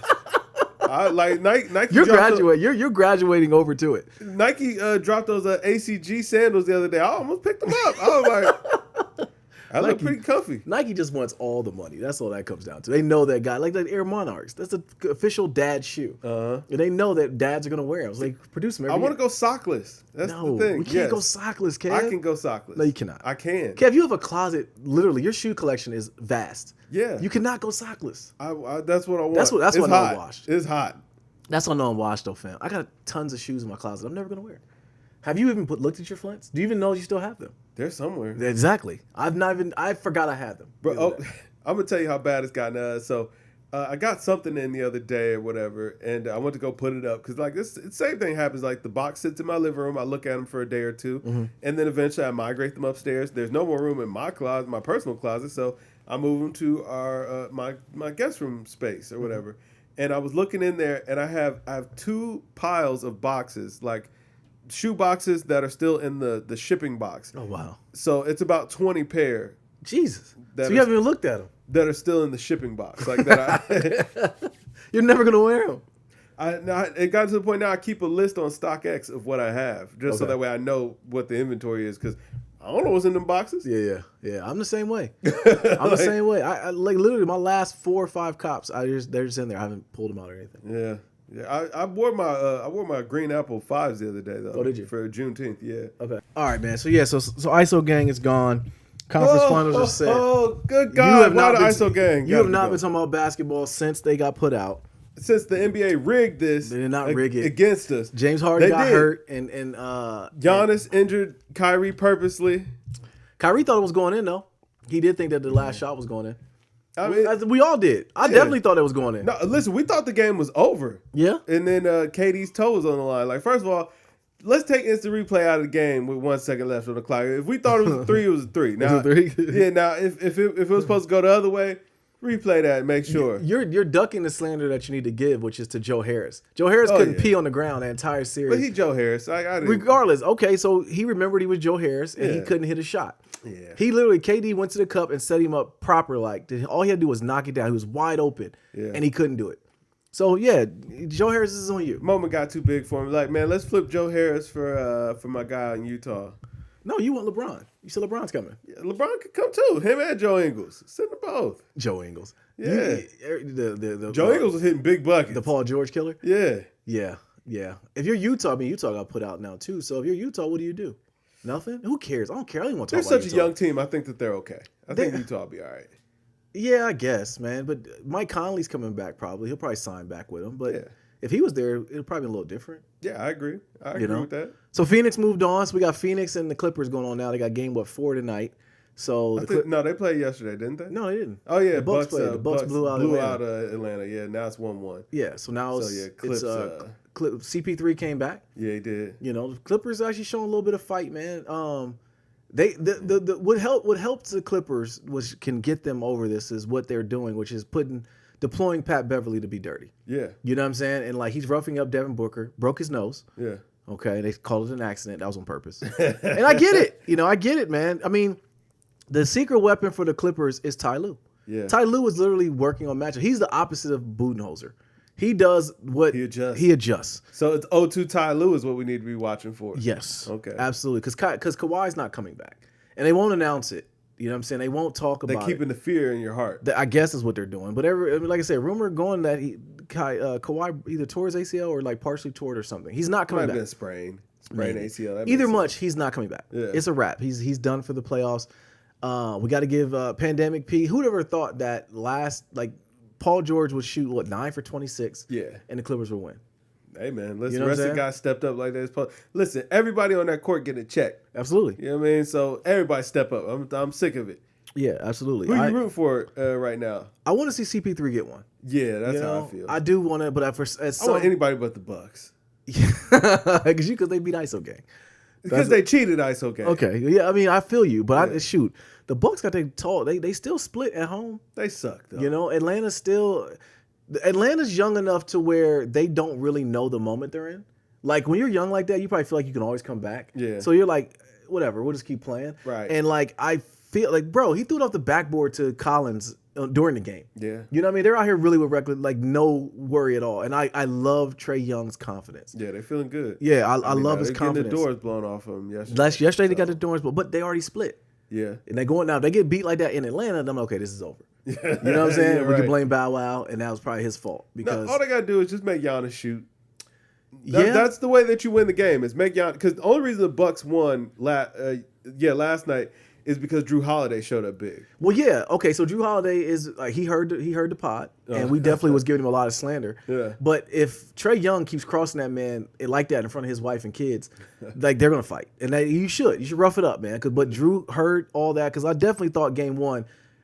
Like Nike. You're graduating over to it. Nike dropped those ACG sandals the other day. I almost picked them up. I was like, I look pretty comfy. Nike just wants all the money. That's all that comes down to. They know that guy, like the Air Monarchs. That's the official dad shoe. And they know that dads are gonna wear them. So they produce them every year. I want to go sockless. That's the thing. We can't go sockless, Kev. I can go sockless. No, you cannot. I can. Kev, you have a closet. Literally, your shoe collection is vast. Yeah. You cannot go sockless. That's what I want. That's what I know I'm washed. It's hot. That's what I know I'm washed though, fam. I got tons of shoes in my closet. I'm never gonna wear. Have you even looked at your flints? Do you even know you still have them? They're somewhere. Exactly. I forgot I had them. Bro, I'm gonna tell you how bad it's gotten. So I got something in the other day or whatever, and I went to go put it up because like this same thing happens. Like the box sits in my living room. I look at them for a day or two, and then eventually I migrate them upstairs. There's no more room in my closet, my personal closet, so I move them to our my guest room space or whatever. And I was looking in there, and I have 2 piles of boxes, like shoe boxes that are still in the shipping box. Oh wow! So it's about 20 pair. Jesus. So you haven't even looked at them. That are still in the shipping box, like that. You're never gonna wear them. It got to the point now I keep a list on StockX of what I have, just so that way I know what the inventory is, because I don't know what's in them boxes. Yeah. I'm the same way. I'm the same way. I like literally my last 4 or 5 cops. They're just in there. I haven't pulled them out or anything. Yeah. I wore my green apple 5s the other day though. Oh, did you? For Juneteenth? Yeah. Okay. All right, man. So ISO gang is gone. Conference finals are set. Oh, good God! Why the ISO gang? You have not been talking about basketball since they got put out. Since the NBA rigged this, they did not rig it against us. James Harden got hurt, and Giannis injured Kyrie purposely. Kyrie thought it was going in though. He did think that the last shot was going in. I mean, we all did. I definitely thought it was going in. No, listen, we thought the game was over. Yeah. And then KD's toe was on the line. Like, first of all, let's take instant replay out of the game with 1 second left on the clock. If we thought it was a 3, it was a 3. Now, it was a 3? Yeah. Now, if it was supposed to go the other way, Replay that and make sure. You're ducking the slander that you need to give, which is to Joe Harris. Joe Harris couldn't pee on the ground the entire series. But he Joe Harris. I didn't... Regardless, okay, so he remembered he was Joe Harris and he couldn't hit a shot. Yeah. He literally, KD went to the cup and set him up proper. Like, all he had to do was knock it down. He was wide open and he couldn't do it. So, yeah, Joe Harris is on you. Moment got too big for him. Like, man, let's flip Joe Harris for my guy in Utah. No, you want LeBron. You said LeBron's coming. Yeah, LeBron could come too. Him and Joe Ingles. Send them both. Joe Ingles. Yeah. Joe Ingles was hitting big buckets. The Paul George killer? Yeah. Yeah. If you're Utah, Utah got put out now too. So if you're Utah, what do? Nothing? Who cares? I don't care. I don't even want to talk about They're Utah. such a young team. I think that they're okay. I think Utah will be all right. Yeah, I guess, man. But Mike Conley's coming back probably. He'll probably sign back with him. But if he was there, it'll probably be a little different. Yeah, I agree. I agree with that. So Phoenix moved on. So we got Phoenix and the Clippers going on now. They got game, 4 tonight? So no, they played yesterday, didn't they? No, they didn't. Oh yeah, the Bucks played. The Bucks blew out Atlanta. Yeah, now it's 1-1. Yeah, so now Clips, CP3 came back. Yeah, he did. The Clippers actually showing a little bit of fight, man. What helps the Clippers, which can get them over this, is what they're doing, which is deploying Pat Beverly to be dirty. Yeah. You know what I'm saying? And like, he's roughing up Devin Booker, broke his nose. Yeah. Okay, they called it an accident. That was on purpose. And I get it. I get it, man. I mean, the secret weapon for the Clippers is Ty Lue. Yeah. Ty Lue is literally working on matchups. He's the opposite of Budenholzer. He does what he adjusts. So it's 0-2 Ty Lue is what we need to be watching for. Yes. Okay. Absolutely. Because Kawhi's not coming back. And they won't announce it. You know what I'm saying? They won't talk about it. They're keeping the fear in your heart. I guess is what they're doing. But like I said, rumor going that Kawhi either tore his ACL or like partially tore it or something. He's not coming back. Might have been sprain ACL. Either much, he's not coming back. Yeah. It's a wrap. He's done for the playoffs. We got to give Pandemic P. Who'd ever thought that Paul George would shoot 9 for 26? Yeah, and the Clippers would win. Hey man, listen, the rest of the guys stepped up like that. Listen, everybody on that court getting a check. Absolutely. You know what I mean? So everybody step up. I'm sick of it. Yeah, absolutely. Who are you rooting for right now? I want to see CP3 get one. Yeah, that's how I feel. I do want to, but I want anybody but the Bucks. Because they beat ISO gang. Because they cheated ISO gang. Okay, yeah, I mean, I feel you, but the Bucks got their tall. They still split at home. They suck though. Atlanta's young enough to where they don't really know the moment they're in. Like when you're young like that, you probably feel like you can always come back. Yeah. So you're like, whatever, we'll just keep playing. Right. And like I feel like, bro, he threw it off the backboard to Collins during the game. Yeah. You know what I mean? They're out here really with reckless, like no worry at all. And I love Trae Young's confidence. Yeah, they're feeling good. Yeah, I love his confidence. Getting the doors blown off of them yesterday. Yesterday they got the doors blown, but they already split. Yeah. And they're going now. They get beat like that in Atlanta, then I'm like, okay, this is over. You know what I'm saying? We can blame Bow Wow, and that was probably his fault. Because all they got to do is just make Giannis shoot. That's the way that you win the game, is make Giannis. Because the only reason the Bucks won last night is because Drew Holiday showed up big. Well, yeah. Okay, so Drew Holiday is he heard the pod, and we definitely was giving him a lot of slander. Yeah. But if Trae Young keeps crossing that man like that in front of his wife and kids, like they're gonna fight, and you should rough it up, man. But Drew heard all that, because I definitely thought game one,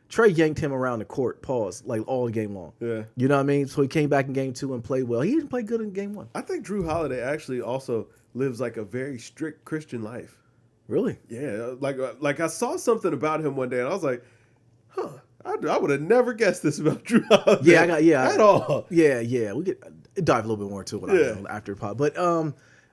Trae yanked him around the court, like all game long. Yeah. You know what I mean? So he came back in game 2 and played well. He didn't play good in game 1. I think Drew Holiday actually also lives like a very strict Christian life. Really? Yeah. Like I saw something about him one day, and I was like, huh, I would have never guessed this about Drew Holiday. At all. Yeah. We get dive a little bit more into it after pod.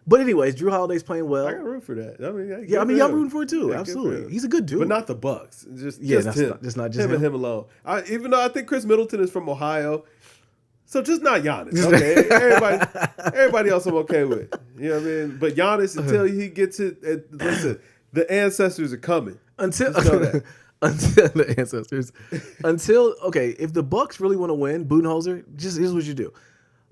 But anyways, Drew Holiday's playing well. I got root for that. I'm rooting for it too. Yeah, absolutely. He's a good dude. But not the Bucks. Just him. Just not him and him alone. Even though I think Chris Middleton is from Ohio. So just not Giannis. Okay. everybody else I'm okay with. You know what I mean? But Giannis, until he gets it, listen, the ancestors are coming. Until the ancestors. If the Bucks really want to win, Budenholzer, here's what you do.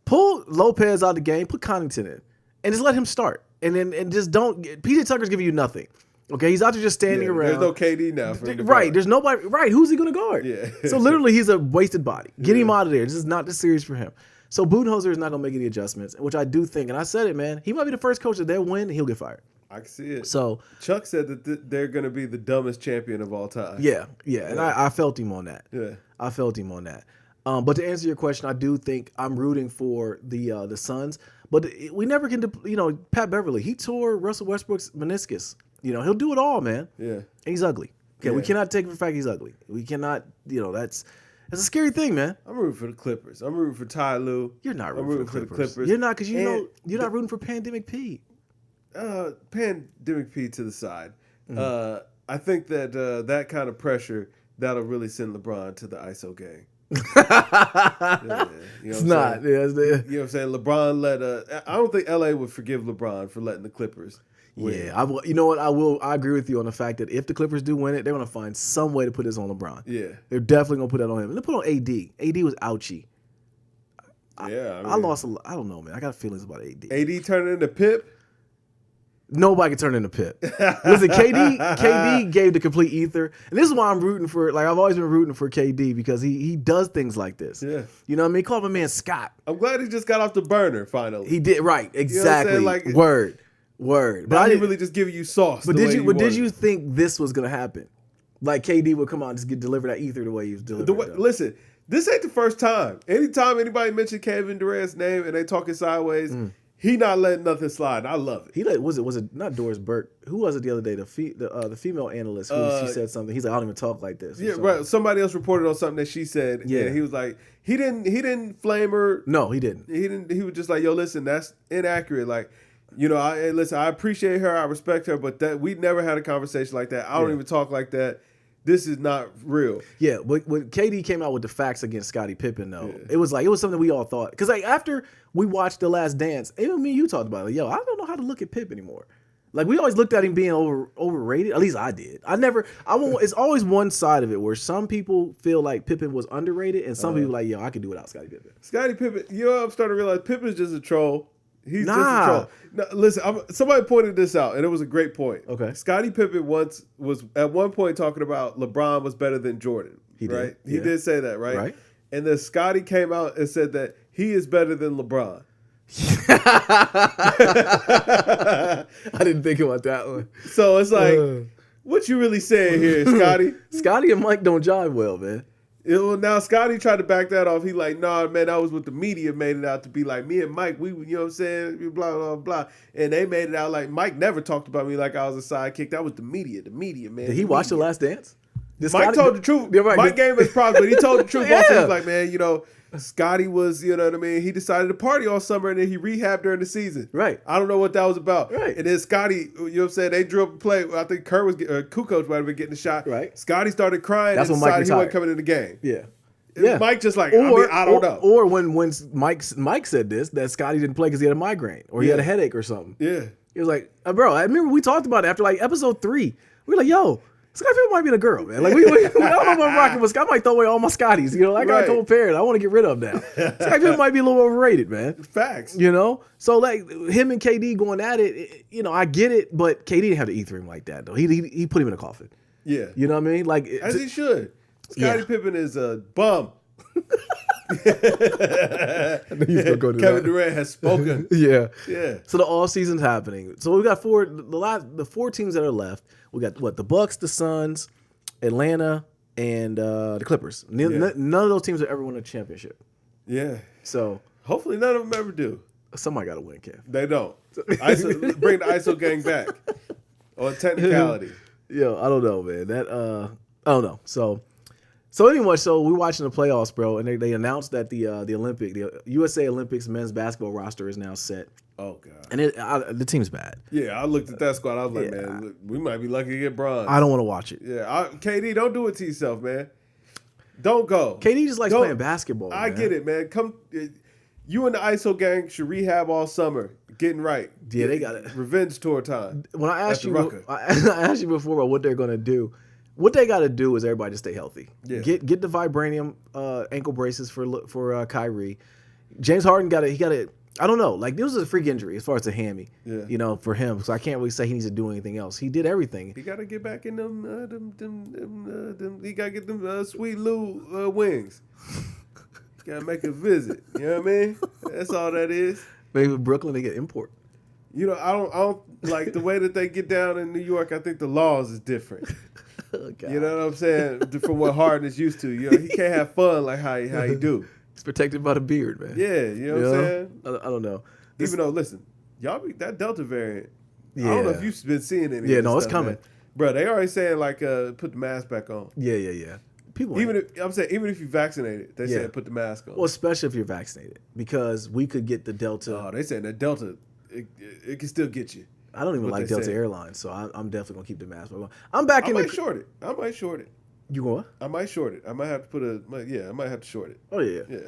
Pull Lopez out of the game, put Connaughton in. And just let him start. And just don't. PJ Tucker's giving you nothing. Okay, he's out there just standing around. There's no KD now. Right, there's nobody. Right, who's he going to guard? Yeah. So literally, he's a wasted body. Get him out of there. This is not the series for him. So Budenholzer is not going to make any adjustments, which I do think, and I said it, man, he might be the first coach that they'll win, and he'll get fired. I can see it. So Chuck said that they're going to be the dumbest champion of all time. Yeah, and I felt him on that. Yeah. I felt him on that. But to answer your question, I do think I'm rooting for the Suns. But we never can, Pat Beverly, he tore Russell Westbrook's meniscus. He'll do it all, man. Yeah. And he's ugly. Okay, we cannot take it for the fact he's ugly. We cannot, It's a scary thing, man. I'm rooting for the Clippers. I'm rooting for Ty Lue. You're not rooting for the Clippers. You're not, because you're not rooting for Pandemic P. Pandemic P to the side. I think that that kind of pressure, that'll really send LeBron to the ISO gang. It's not. Yeah, you know what I'm saying? LeBron I don't think LA would forgive LeBron for letting the Clippers win. Yeah, you know what? I agree with you on the fact that if the Clippers do win it, they're going to find some way to put this on LeBron. Yeah. They're definitely going to put that on him. And they put it on AD. AD was ouchy. I lost I don't know, man. I got feelings about AD. AD turning into Pip? Nobody can turn into Pip. Was it KD? KD gave the complete ether. And this is why I'm rooting for, like, I've always been rooting for KD because he does things like this. Yeah. You know what I mean? Call my man Scott. I'm glad he just got off the burner finally. He did, right. Exactly. You know what I'm saying? Word. But I didn't really just give you sauce. But did you think this was going to happen? Like KD would come out and just deliver that ether the way he was delivering. Listen, this ain't the first time. Anytime anybody mentioned Kevin Durant's name and they talking sideways, he not letting nothing slide. I love it. He was it not Doris Burke? Who was it the other day? The female analyst who she said something. He's like, I don't even talk like this. Yeah, right. Somebody else reported on something that she said. Yeah, and he was like, he didn't flame her. No, he didn't. He was just like, yo, listen, that's inaccurate. Like, you know, I appreciate her, I respect her, but that we never had a conversation like that. I don't even talk like that. This is not real. Yeah, but when KD came out with the facts against Scottie Pippen, though, it was something we all thought. Because like after we watched The Last Dance, even me and you talked about it. Yo, I don't know how to look at Pippen anymore. Like we always looked at him being overrated. At least I did. It's always one side of it where some people feel like Pippen was underrated, and some people like, yo, I could do without Scottie Pippen. Scottie Pippen, you know, I'm starting to realize Pippen's just a troll. He's just a troll. No, listen, somebody pointed this out, and it was a great point. Okay. Scottie Pippen was at one point talking about LeBron was better than Jordan. He did say that, right? Right. And then Scottie came out and said that he is better than LeBron. I didn't think about that one. So it's like, what you really saying here, Scottie? Scottie and Mike don't jive well, man. Now Scottie tried to back that off. He like, nah, man, that was what the media made it out to be. Like me and Mike, we, you know what I'm saying, blah blah blah, and they made it out like Mike never talked about me like I was a sidekick. That was the media, man. Did he watch The Last Dance? Mike told the truth. Mike gave his props, but he told the truth. Also, he was like, man, you know, Scottie was, you know what I mean? He decided to party all summer and then he rehabbed during the season. Right. I don't know what that was about. Right. And then Scottie, you know what I'm saying? They drew up a play. I think Kukoc might have been getting a shot. Right. Scottie started crying. That's and when Mike decided he wasn't coming in the game. Yeah. Mike just like, I don't know. Or when Mike said this, that Scottie didn't play because he had a migraine or he had a headache or something. Yeah. He was like, bro, I remember we talked about it after like episode 3. We were like, yo, Scottie Pippen might be the girl, man. Like I don't know if I'm rocking with Scottie. I might throw away all my Scotties. You know, I got a couple pairs I want to get rid of now. Scottie Pippen might be a little overrated, man. Facts. You know? So like him and KD going at it, you know, I get it, but KD didn't have to ether him like that though. He put him in a coffin. Yeah. You know what I mean? Like as he should. Scottie Pippen is a bum. Kevin Durant has spoken. Yeah. So the all season's happening. So we got the 4 teams that are left. We got the Bucks, the Suns, Atlanta, and the Clippers. None of those teams have ever won a championship. Yeah. So hopefully none of them ever do. Somebody got to win, Kev. They don't. Bring the ISO gang back on technicality. Yo, I don't know, man. I don't know. So anyway, we're watching the playoffs, bro, and they announced that the USA Olympics men's basketball roster is now set. Oh God! And the team's bad. Yeah, I looked at that squad. I was like, man, look, we might be lucky to get bronze. I don't want to watch it. Yeah, KD, don't do it to yourself, man. Don't go. KD just likes playing basketball. I get it, man. Come, you and the ISO gang should rehab all summer, getting right. Yeah, they got it. Revenge tour time. When I asked I asked you before about what they're gonna do. What they got to do is everybody just stay healthy. Yeah. Get the vibranium ankle braces for Kyrie. James Harden got to. I don't know. Like, this was a freak injury as far as the hammy. Yeah. You know, for him. So I can't really say he needs to do anything else. He did everything. He got to get back in them. He got to get them Sweet Lou wings. Got to make a visit. You know what I mean? That's all that is. Maybe Brooklyn they get import. You know, I don't like the way that they get down in New York. I think the laws is different. Oh, you know what I'm saying? From what Harden is used to. You know, he can't have fun like how he do. He's protected by the beard, man. Yeah, you know what I'm saying? I don't know. Even though, listen, y'all that Delta variant. Yeah. I don't know if you've been seeing any. Yeah, no, it's coming, man. Bro, they already saying like put the mask back on. Yeah. People even if you're vaccinated, they said put the mask on. Well, especially if you're vaccinated, because we could get the Delta. Oh, they said that Delta, it can still get you. I don't even like Delta Airlines, so I'm definitely gonna keep the mask on. I'm back in. I might short it. You what? I might short it. I might have to I might have to short it. Oh yeah. Yeah.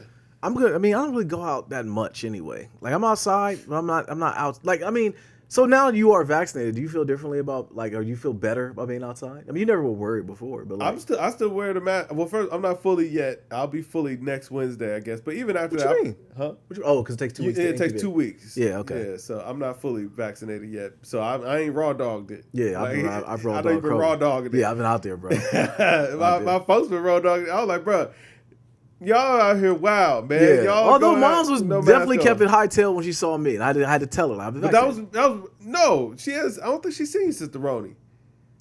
I'm good. I mean, I don't really go out that much anyway. Like I'm outside, but I'm not out. Like I mean. So now you are vaccinated. Do you feel differently about or you feel better about being outside? I mean, you never were worried before, but like, I still wear the mask. Well, first, I'm not fully yet. I'll be fully next Wednesday, I guess. But even after what that, you mean? Huh? Because it takes 2 weeks. It takes 2 weeks. Yeah, okay. Yeah, so I'm not fully vaccinated yet. So I ain't raw dogged it. Yeah, I've raw dogged. I know you've been raw dogged it. Yeah, I've been out there, bro. my folks been raw dogged. I was like, bro. Y'all out here, wow, man. Yeah. Y'all although Moms was definitely kept it hightail when she saw me, and I had to tell her. But that was no. She has. I don't think she's seen Sister Roni.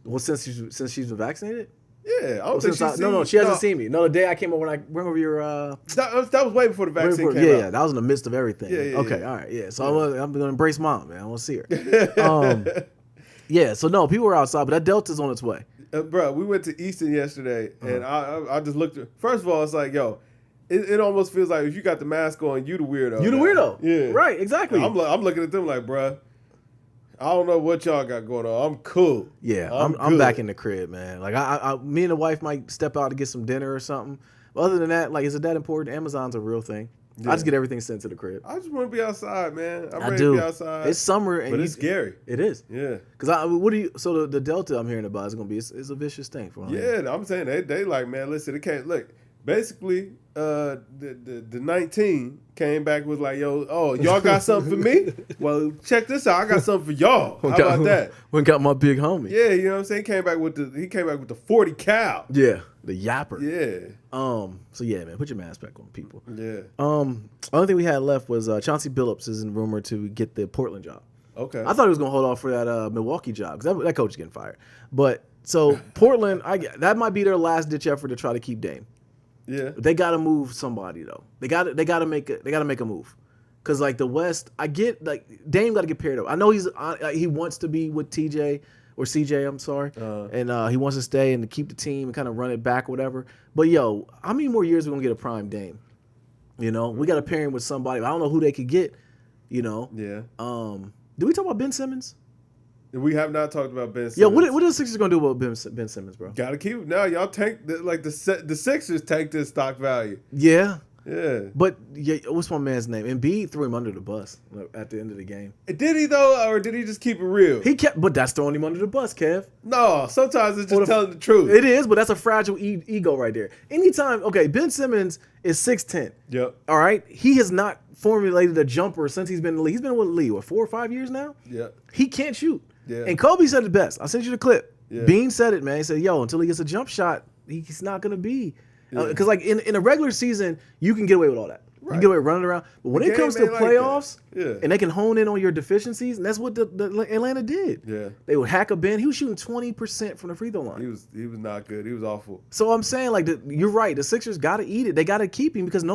Well, since she's been vaccinated. Yeah, I don't think she's seen. No, she hasn't seen me. No, the day I came over, when I remember your. That was way before the vaccine came out. Yeah, that was in the midst of everything. Yeah. Okay, all right, yeah. So I'm gonna embrace Mom, man. I want to see her. Yeah. So no, people were outside, but that Delta's on its way. Bro, we went to Easton yesterday, and I just looked. First of all, it's like, yo. It almost feels like if you got the mask on, you the weirdo. You the weirdo. Yeah. Right, exactly. I'm looking at them like, bruh, I don't know what y'all got going on. I'm cool. Yeah, I'm back in the crib, man. Like me and the wife might step out to get some dinner or something. But other than that, like, is it that important? Amazon's a real thing. Yeah. I just get everything sent to the crib. I just want to be outside, man. I'm ready to be outside. It's summer, and but it's scary. It is. Yeah. Because so the Delta I'm hearing about is gonna be it's a vicious thing for them. Yeah, I'm saying they like, man, listen, it can't look. Basically, the 19 came back with like, yo, y'all got something for me? Well, check this out. I got something for y'all. How about that? We got my big homie. Yeah, you know what I'm saying? He came back with the 40 cal. Yeah, the yapper. Yeah. So yeah, man, put your mask back on, people. Yeah. Only thing we had left was Chauncey Billups is in rumor to get the Portland job. Okay. I thought he was gonna hold off for that Milwaukee job because that coach is getting fired. But so Portland, that might be their last ditch effort to try to keep Dame. Yeah, they got to move somebody though. They got to make a move, because like the West, I get like Dame got to get paired up. I know he wants to be with TJ or CJ. I'm sorry, and he wants to stay and to keep the team and kind of run it back, or whatever. But yo, how many more years are we gonna get a prime Dame? You know, we got to pair him with somebody. I don't know who they could get. You know. Yeah. Did we talk about Ben Simmons? We have not talked about Ben Simmons. Yeah, what are the Sixers gonna do about Ben Simmons, bro? Gotta keep him. Now y'all tank the Sixers tanked his stock value. Yeah. Yeah. But what's my man's name? Embiid threw him under the bus at the end of the game. Did he though, or did he just keep it real? But that's throwing him under the bus, Kev. No, sometimes it's just telling the truth. It is, but that's a fragile ego right there. Anytime, Ben Simmons is 6'10". Yep. All right, he has not formulated a jumper since he's been in the league. He's been with the league, 4 or 5 years now? Yeah. He can't shoot. Yeah. And Kobe said it best. I sent you the clip. Yeah. Bean said it, man. He said, until he gets a jump shot, he's not going to be. Because like in a regular season, you can get away with all that. Right. You can get away with running around. But when it comes to playoffs, and they can hone in on your deficiencies, and that's what the Atlanta did. Yeah. They would hack a Ben. He was shooting 20% from the free throw line. He was not good. He was awful. So I'm saying, like, you're right. The Sixers got to eat it. They got to keep him because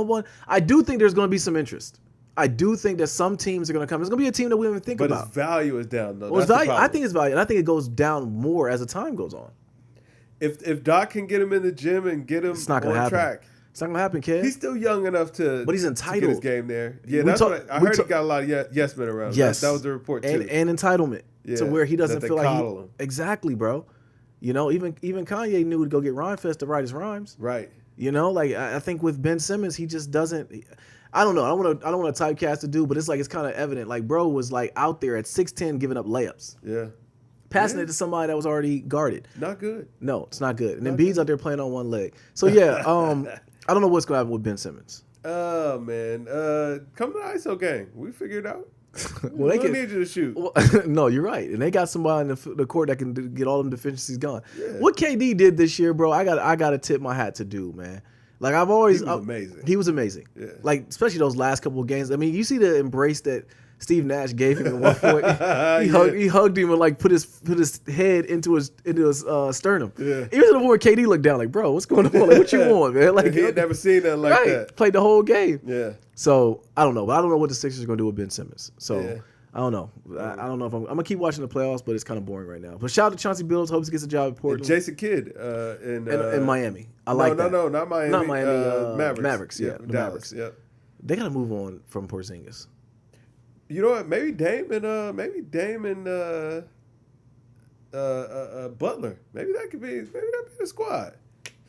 I do think there's going to be some interest. I do think that some teams are going to come. There's going to be a team that we don't even think about. But his value is down, though. Well, I think it's value, and I think it goes down more as the time goes on. If Doc can get him in the gym and get him on track. It's not going to happen, kid. He's still young enough to But he's entitled. To get his game there. Yeah, that's what I heard. He got a lot of yes men around. Yes. That was the report, too. And entitlement to where he doesn't feel like him. Exactly, bro. You know, even Kanye knew to go get Rhymefest to write his rhymes. Right. You know, like I think with Ben Simmons, he just doesn't. I don't know. I don't want to typecast the dude, but it's kind of evident. Like, bro was like out there at 6'10", giving up layups. Yeah. Passing it to somebody that was already guarded. Not good. No, it's not good. And then Embiid's out there playing on one leg. So yeah, I don't know what's going to happen with Ben Simmons. Oh man, come to the ISO gang. We figured it out. Well, they need you to shoot. Well, no, you're right, and they got somebody in the court that can get all them deficiencies gone. Yeah. What KD did this year, bro, I got to tip my hat to dude, man. Like I've always, he was amazing. He was amazing. Yeah. Like especially those last couple of games. I mean, you see the embrace that Steve Nash gave him at one point. He hugged him and like put his head into his sternum. Yeah. Even to the point where KD looked down like, bro, what's going on? Like, what you want, man? Like he had never seen that like that. Played the whole game. Yeah. So I don't know, but I don't know what the Sixers are gonna do with Ben Simmons. So I don't know. I don't know if I'm gonna keep watching the playoffs, but it's kind of boring right now. But shout out to Chauncey Billups. Hopes he gets a job at Portland. And Jason Kidd in Miami. Like that. No, not Miami. Not Miami. Mavericks. Mavericks. Yeah, Dallas. Mavericks. Yep. They gotta move on from Porzingis. You know what? Maybe Dame and Butler. Maybe that could be the squad.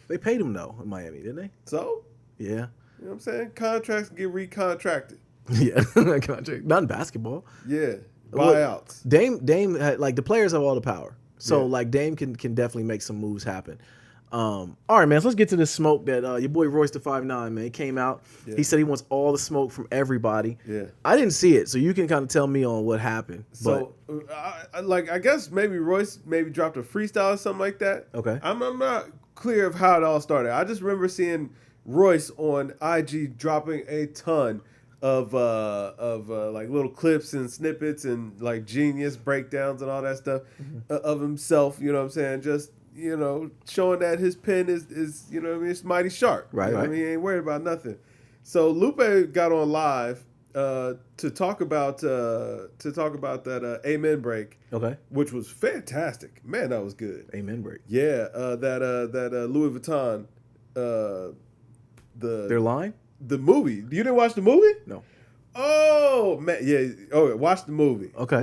They paid him though in Miami, didn't they? So yeah. You know what I'm saying? Contracts get recontracted. Yeah, contract. Not in basketball. Yeah, buyouts. Well, Dame, like the players have all the power, so like Dame can definitely make some moves happen. All right, man. So let's get to this smoke that your boy Royce the 5'9", man, came out. Yeah. He said he wants all the smoke from everybody. Yeah, I didn't see it, so you can kind of tell me on what happened. So, I guess maybe Royce dropped a freestyle or something like that. Okay, I'm not clear of how it all started. I just remember seeing Royce on IG dropping a ton of like little clips and snippets and like genius breakdowns and all that stuff of himself. You know what I'm saying? Just showing that his pen is you know what I mean, it's mighty sharp. Right, right. I mean, he ain't worried about nothing. So Lupe got on live to talk about that Amen break. Okay. Which was fantastic. Man, that was good. Amen break. Yeah, that Louis Vuitton their line? The movie. You didn't watch the movie? No. Oh man, yeah. Oh, watch the movie. Okay.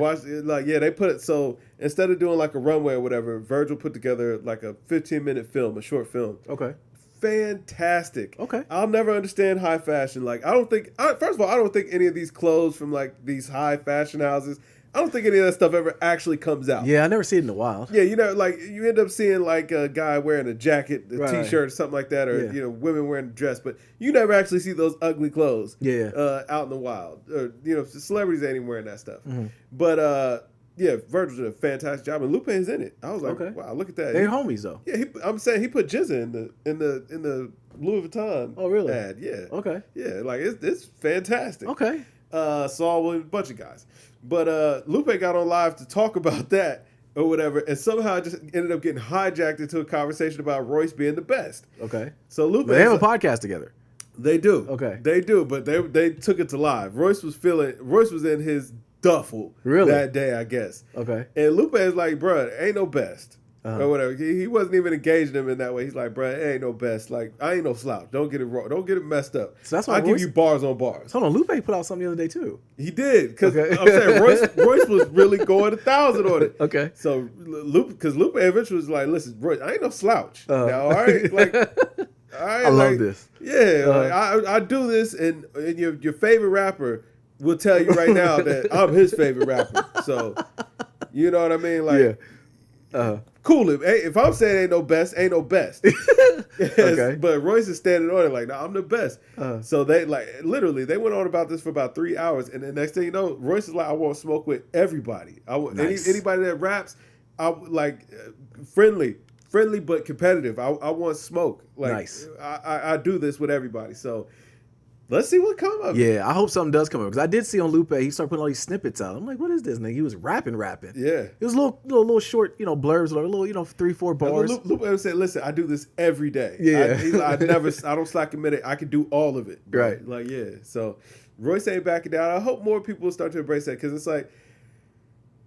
They put it so instead of doing like a runway or whatever, Virgil put together like a 15-minute film, a short film. Okay. Fantastic. Okay. I'll never understand high fashion. Like first of all, I don't think any of these clothes from like these high fashion houses, I don't think any of that stuff ever actually comes out. Yeah, I never see it in the wild. Yeah, like you end up seeing like a guy wearing a jacket, a t-shirt, or something like that, or women wearing a dress, but you never actually see those ugly clothes. Out in the wild, or celebrities ain't even wearing that stuff. Mm-hmm. But Virgil did a fantastic job, and Lupe is in it. I was like, wow, look at that. They're homies though. Yeah, I'm saying he put Jizza in the Louis Vuitton. Oh really? Ad. Yeah. Okay. Yeah, like it's fantastic. Okay. Saw with a bunch of guys. But Lupe got on live to talk about that or whatever, and somehow just ended up getting hijacked into a conversation about Royce being the best. Okay. So Lupe, they have a podcast together. They do. Okay. They do, but they took it to live. Royce was in his duffel that day, I guess. Okay. And Lupe is like, bro, ain't no best. Or whatever. He wasn't even engaging him in that way. He's like, bro, it ain't no best. Like, I ain't no slouch. Don't get it wrong. Don't get it messed up. So that's why I give you bars on bars. Hold on, Lupe put out something the other day too. He did, because I'm saying Royce was really going 1,000 on it. Okay. So Lupe eventually was like, listen, Royce, I ain't no slouch. Now, all right, like, all right, I love this. Yeah, like, I do this, and your favorite rapper will tell you right now that I'm his favorite rapper. So, you know what I mean? Like, cool. If I'm saying ain't no best, ain't no best. Okay. But Royce is standing on it like, no, I'm the best. So they literally they went on about this for about 3 hours, and the next thing you know, Royce is like, I want to smoke with everybody. I want anybody that raps. I like friendly but competitive. I want smoke. Like, nice. I do this with everybody. So let's see what comes of it. Yeah, I hope something does come up, because I did see on Lupe, he started putting all these snippets out. I'm like, what is this, nigga? He was rapping. Yeah. It was little short, blurbs, or little, 3-4 bars. Lupe said, listen, I do this every day. Yeah. I don't slack a minute. I can do all of it. Right. Like, yeah. So Royce ain't backing down. I hope more people will start to embrace that, because it's like,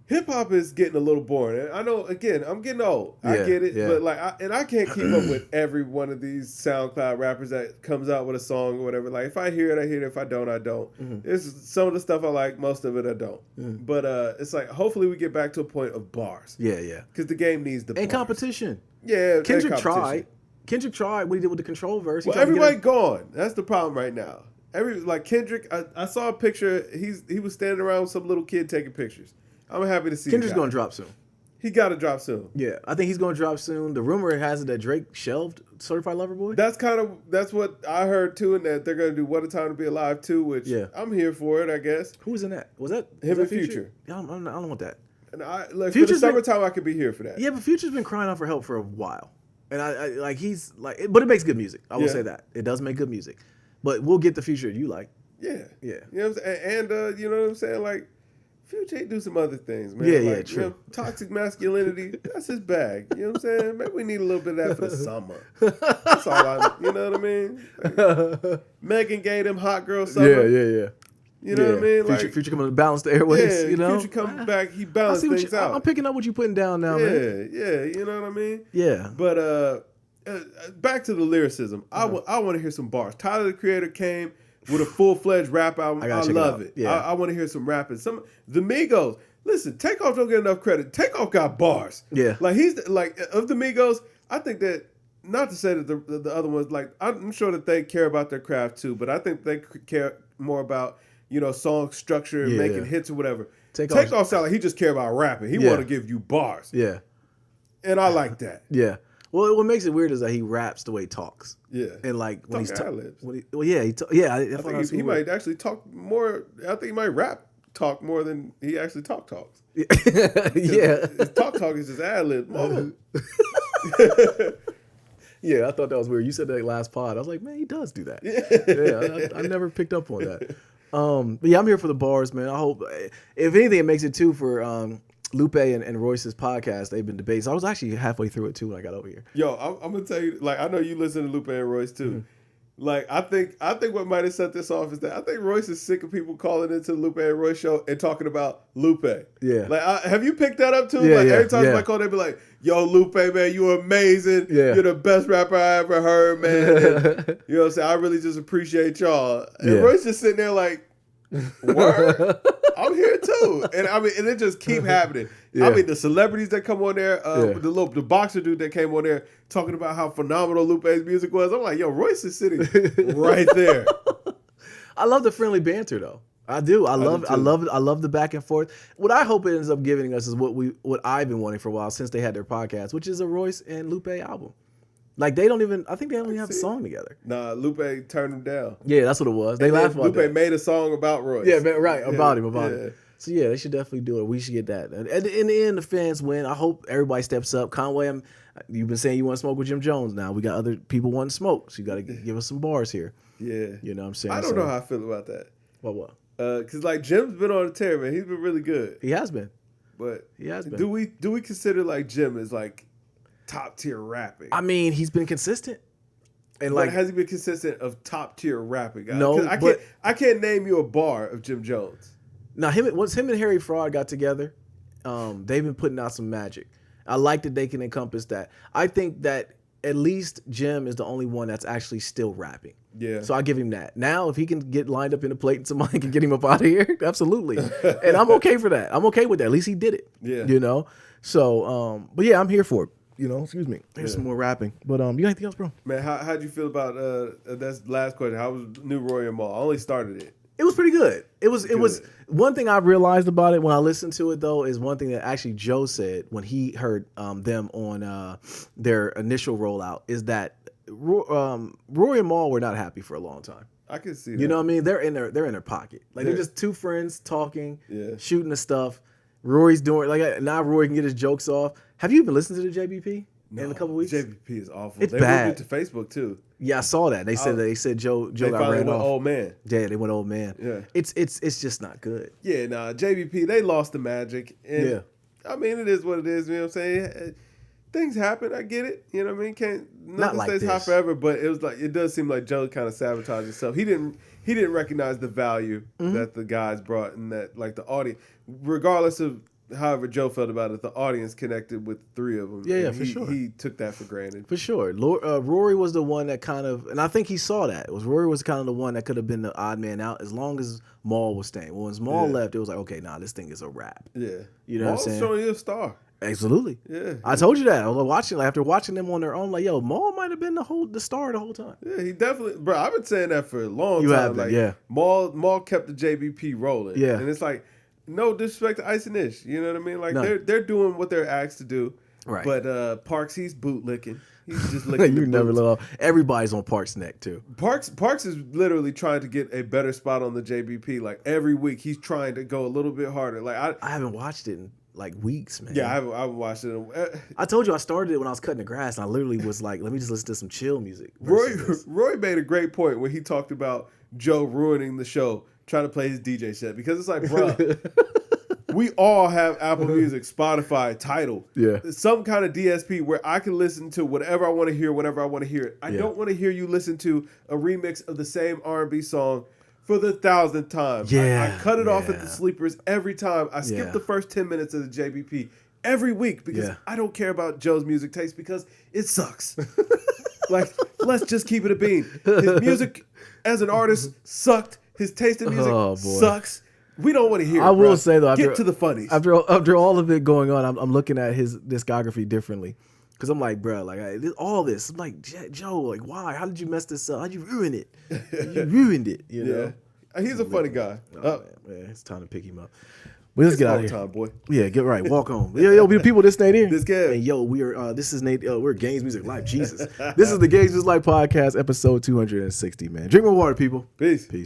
hip-hop is getting a little boring. I know, again, I'm getting old. I get it. Yeah. But like, I can't keep up with every one of these SoundCloud rappers that comes out with a song or whatever. Like, if I hear it, I hear it. If I don't, I don't. Mm-hmm. There's some of the stuff I like. Most of it I don't. Mm-hmm. But it's like, hopefully we get back to a point of bars. Yeah. Because the game needs the bars. And competition. Yeah, Kendrick tried what he did with the Control verse. Well, everybody gone. That's the problem right now. Kendrick, I saw a picture. He was standing around with some little kid taking pictures. I'm happy to see Kendrick's going to drop soon. He got to drop soon. Yeah, I think he's going to drop soon. The rumor has it that Drake shelved Certified Lover Boy. That's what I heard too, and that they're going to do What a Time to Be Alive too, which I'm here for it, I guess. Who was in that? Was that him and Future? Yeah, I don't want that. And for the summertime, I could be here for that. Yeah, but Future's been crying out for help for a while, and but it makes good music. I will say that it does make good music, but we'll get the Future you like. Yeah. You know what I'm saying? And you know what I'm saying, like. Future do some other things, man. Yeah, true. Toxic masculinity, that's his bag. You know what I'm saying? Maybe we need a little bit of that for the summer. That's all you know what I mean? Like, Megan gave him hot girl summer. Yeah. You You know what I mean? Future coming to balance the airways. Yeah, you know, Future comes back, he balanced things out. I'm picking up what you're putting down now, man. Yeah, you know what I mean? Yeah. But back to the lyricism. I want to hear some bars. Tyler the Creator came with a full-fledged rap album. I love it. Yeah. I want to hear some rapping. The Migos. Listen, Takeoff don't get enough credit. Takeoff got bars. Yeah. Like he's like of the Migos. I think that, not to say that the other ones, like I'm sure that they care about their craft too, but I think they care more about, you know, song structure and making hits or whatever. Takeoff sound like he just care about rapping. He want to give you bars. Yeah. And I like that. Yeah. Well, what makes it weird is that he raps the way he talks. Yeah. And like when he's talking, I think he might actually talk more. I think he might talk more than he actually talks. Yeah. His talk is just ad lib. Yeah, I thought that was weird. You said that last pod. I was like, man, he does do that. Yeah, I never picked up on that. But yeah, I'm here for the bars, man. I hope, if anything, it makes it too for Lupe and Royce's podcast. They've been debating. So I was actually halfway through it too when I got over here. Yo, I'm gonna tell you, like, I know you listen to Lupe and Royce too. Mm-hmm. Like, I think what might have set this off is that I think Royce is sick of people calling into the Lupe and Royce show and talking about Lupe. Yeah. Like, have you picked that up too? Yeah, like, every time somebody call, they be like, yo, Lupe, man, you amazing. Yeah. You're the best rapper I ever heard, man. And, you know what I'm saying? I really just appreciate y'all. And Royce just sitting there like, word? I'm here too. And I mean, and it just keep happening. Yeah. I mean, the celebrities that come on there, the boxer dude that came on there talking about how phenomenal Lupe's music was. I'm like, yo, Royce is sitting right there. I love the friendly banter though. I do. I love the back and forth. What I hope it ends up giving us is what I've been wanting for a while since they had their podcast, which is a Royce and Lupe album. Like I think they only have a song together. Nah, Lupe turned him down. Yeah, that's what it was. They laughed about Lupe that. made a song about Royce. Yeah, right, about him. So yeah, they should definitely do it. We should get that. And in the end, the fans win. I hope everybody steps up. Conway, you've been saying you want to smoke with Jim Jones now. We got other people wanting to smoke, so you got to give us some bars here. Yeah. You know what I'm saying? I don't know how I feel about that. What? Because like Jim's been on a tear, man. He's been really good. He has been. But he has been. Do we consider like Jim as like top tier rapping? I mean, he's been consistent. And but has he been consistent of top tier rapping? Guys? No, I can't name you a bar of Jim Jones. Now, once him and Harry Fraud got together, they've been putting out some magic. I like that they can encompass that. I think that at least Jim is the only one that's actually still rapping. Yeah. So I give him that. Now, if he can get lined up in the plate and somebody can get him up out of here, absolutely. And I'm okay for that. I'm okay with that. At least he did it. Yeah. You know? So, but yeah, I'm here for it. You know, excuse me. There's some more rapping. But you got anything else, bro? Man, how'd you feel about that's the last question. How was New Roy and Mal? I only started it. It was pretty good. It was one thing I realized about it when I listened to it though is one thing that actually Joe said when he heard them on their initial rollout is that Roy and Mal were not happy for a long time. I can see that. You know what I mean? They're in their pocket. Like they're just two friends talking, shooting the stuff. Rory's doing like now Rory can get his jokes off. Have you even listened to the JBP in a couple weeks? JBP is awful. It's bad. Moved it to Facebook too. Yeah, I saw that. They said Joe got ran off. Old man. Yeah, they went old man. Yeah, it's just not good. Yeah, nah. JBP they lost the magic. And I mean it is what it is. You know what I'm saying? Things happen. I get it. You know what I mean? Nothing stays hot forever. But it was like it does seem like Joe kind of sabotaged himself. He didn't recognize the value that the guys brought and that like the audience, regardless of however Joe felt about it, the audience connected with the three of them. Yeah, for sure. He took that for granted. For sure. Rory was the one that kind of, and I think he saw that. Rory was kind of the one that could have been the odd man out as long as Mal was staying. Well, when Mal left, it was like, okay, this thing is a wrap. Yeah. You know what I'm saying? Mal's showing you a star. Absolutely. Yeah. I told you that. I was after watching them on their own, like, yo, Mal might have been the star the whole time. Yeah, he definitely, bro, I've been saying that for a long time. You have been, like, yeah. Mal kept the JBP rolling. Yeah. And it's like, no disrespect to Ice and Ish. You know what I mean? Like they're doing what they're asked to do. Right. But Parks, he's bootlicking. He's just licking. You never know. Everybody's on Parks' neck too. Parks is literally trying to get a better spot on the JBP. Like every week, he's trying to go a little bit harder. Like I haven't watched it in like weeks, man. Yeah, I haven't watched it. I told you I started it when I was cutting the grass, and I literally was like, let me just listen to some chill music. Roy made a great point when he talked about Joe ruining the show, trying to play his DJ set, because it's like, bro, we all have Apple Music, Spotify, Tidal, some kind of DSP where I can listen to whatever I want to hear, whenever I want to hear it. I don't want to hear you listen to a remix of the same R&B song for the 1,000th time. Yeah, I cut it off at the sleepers every time. I skip the first 10 minutes of the JBP every week because I don't care about Joe's music taste because it sucks. Like, let's just keep it a bean. His music as an artist sucked. His taste in music sucks. We don't want to hear it. I will say though, get to the funnies. After all of it going on, I'm looking at his discography differently. Cause I'm like, bro, like all this. I'm like, Joe, like, why? How did you mess this up? How'd you ruin it? You ruined it. You know. He's a funny guy. Man, it's time to pick him up. Well, let's get out of here, time, boy. Yeah, get right. Walk home. Yo, people, this Nate here. This guy. And yo, we are. This is Nate. We're Games Music Life. Jesus, this is the Games Music Life podcast, episode 260. Man, drink more water, people. Peace.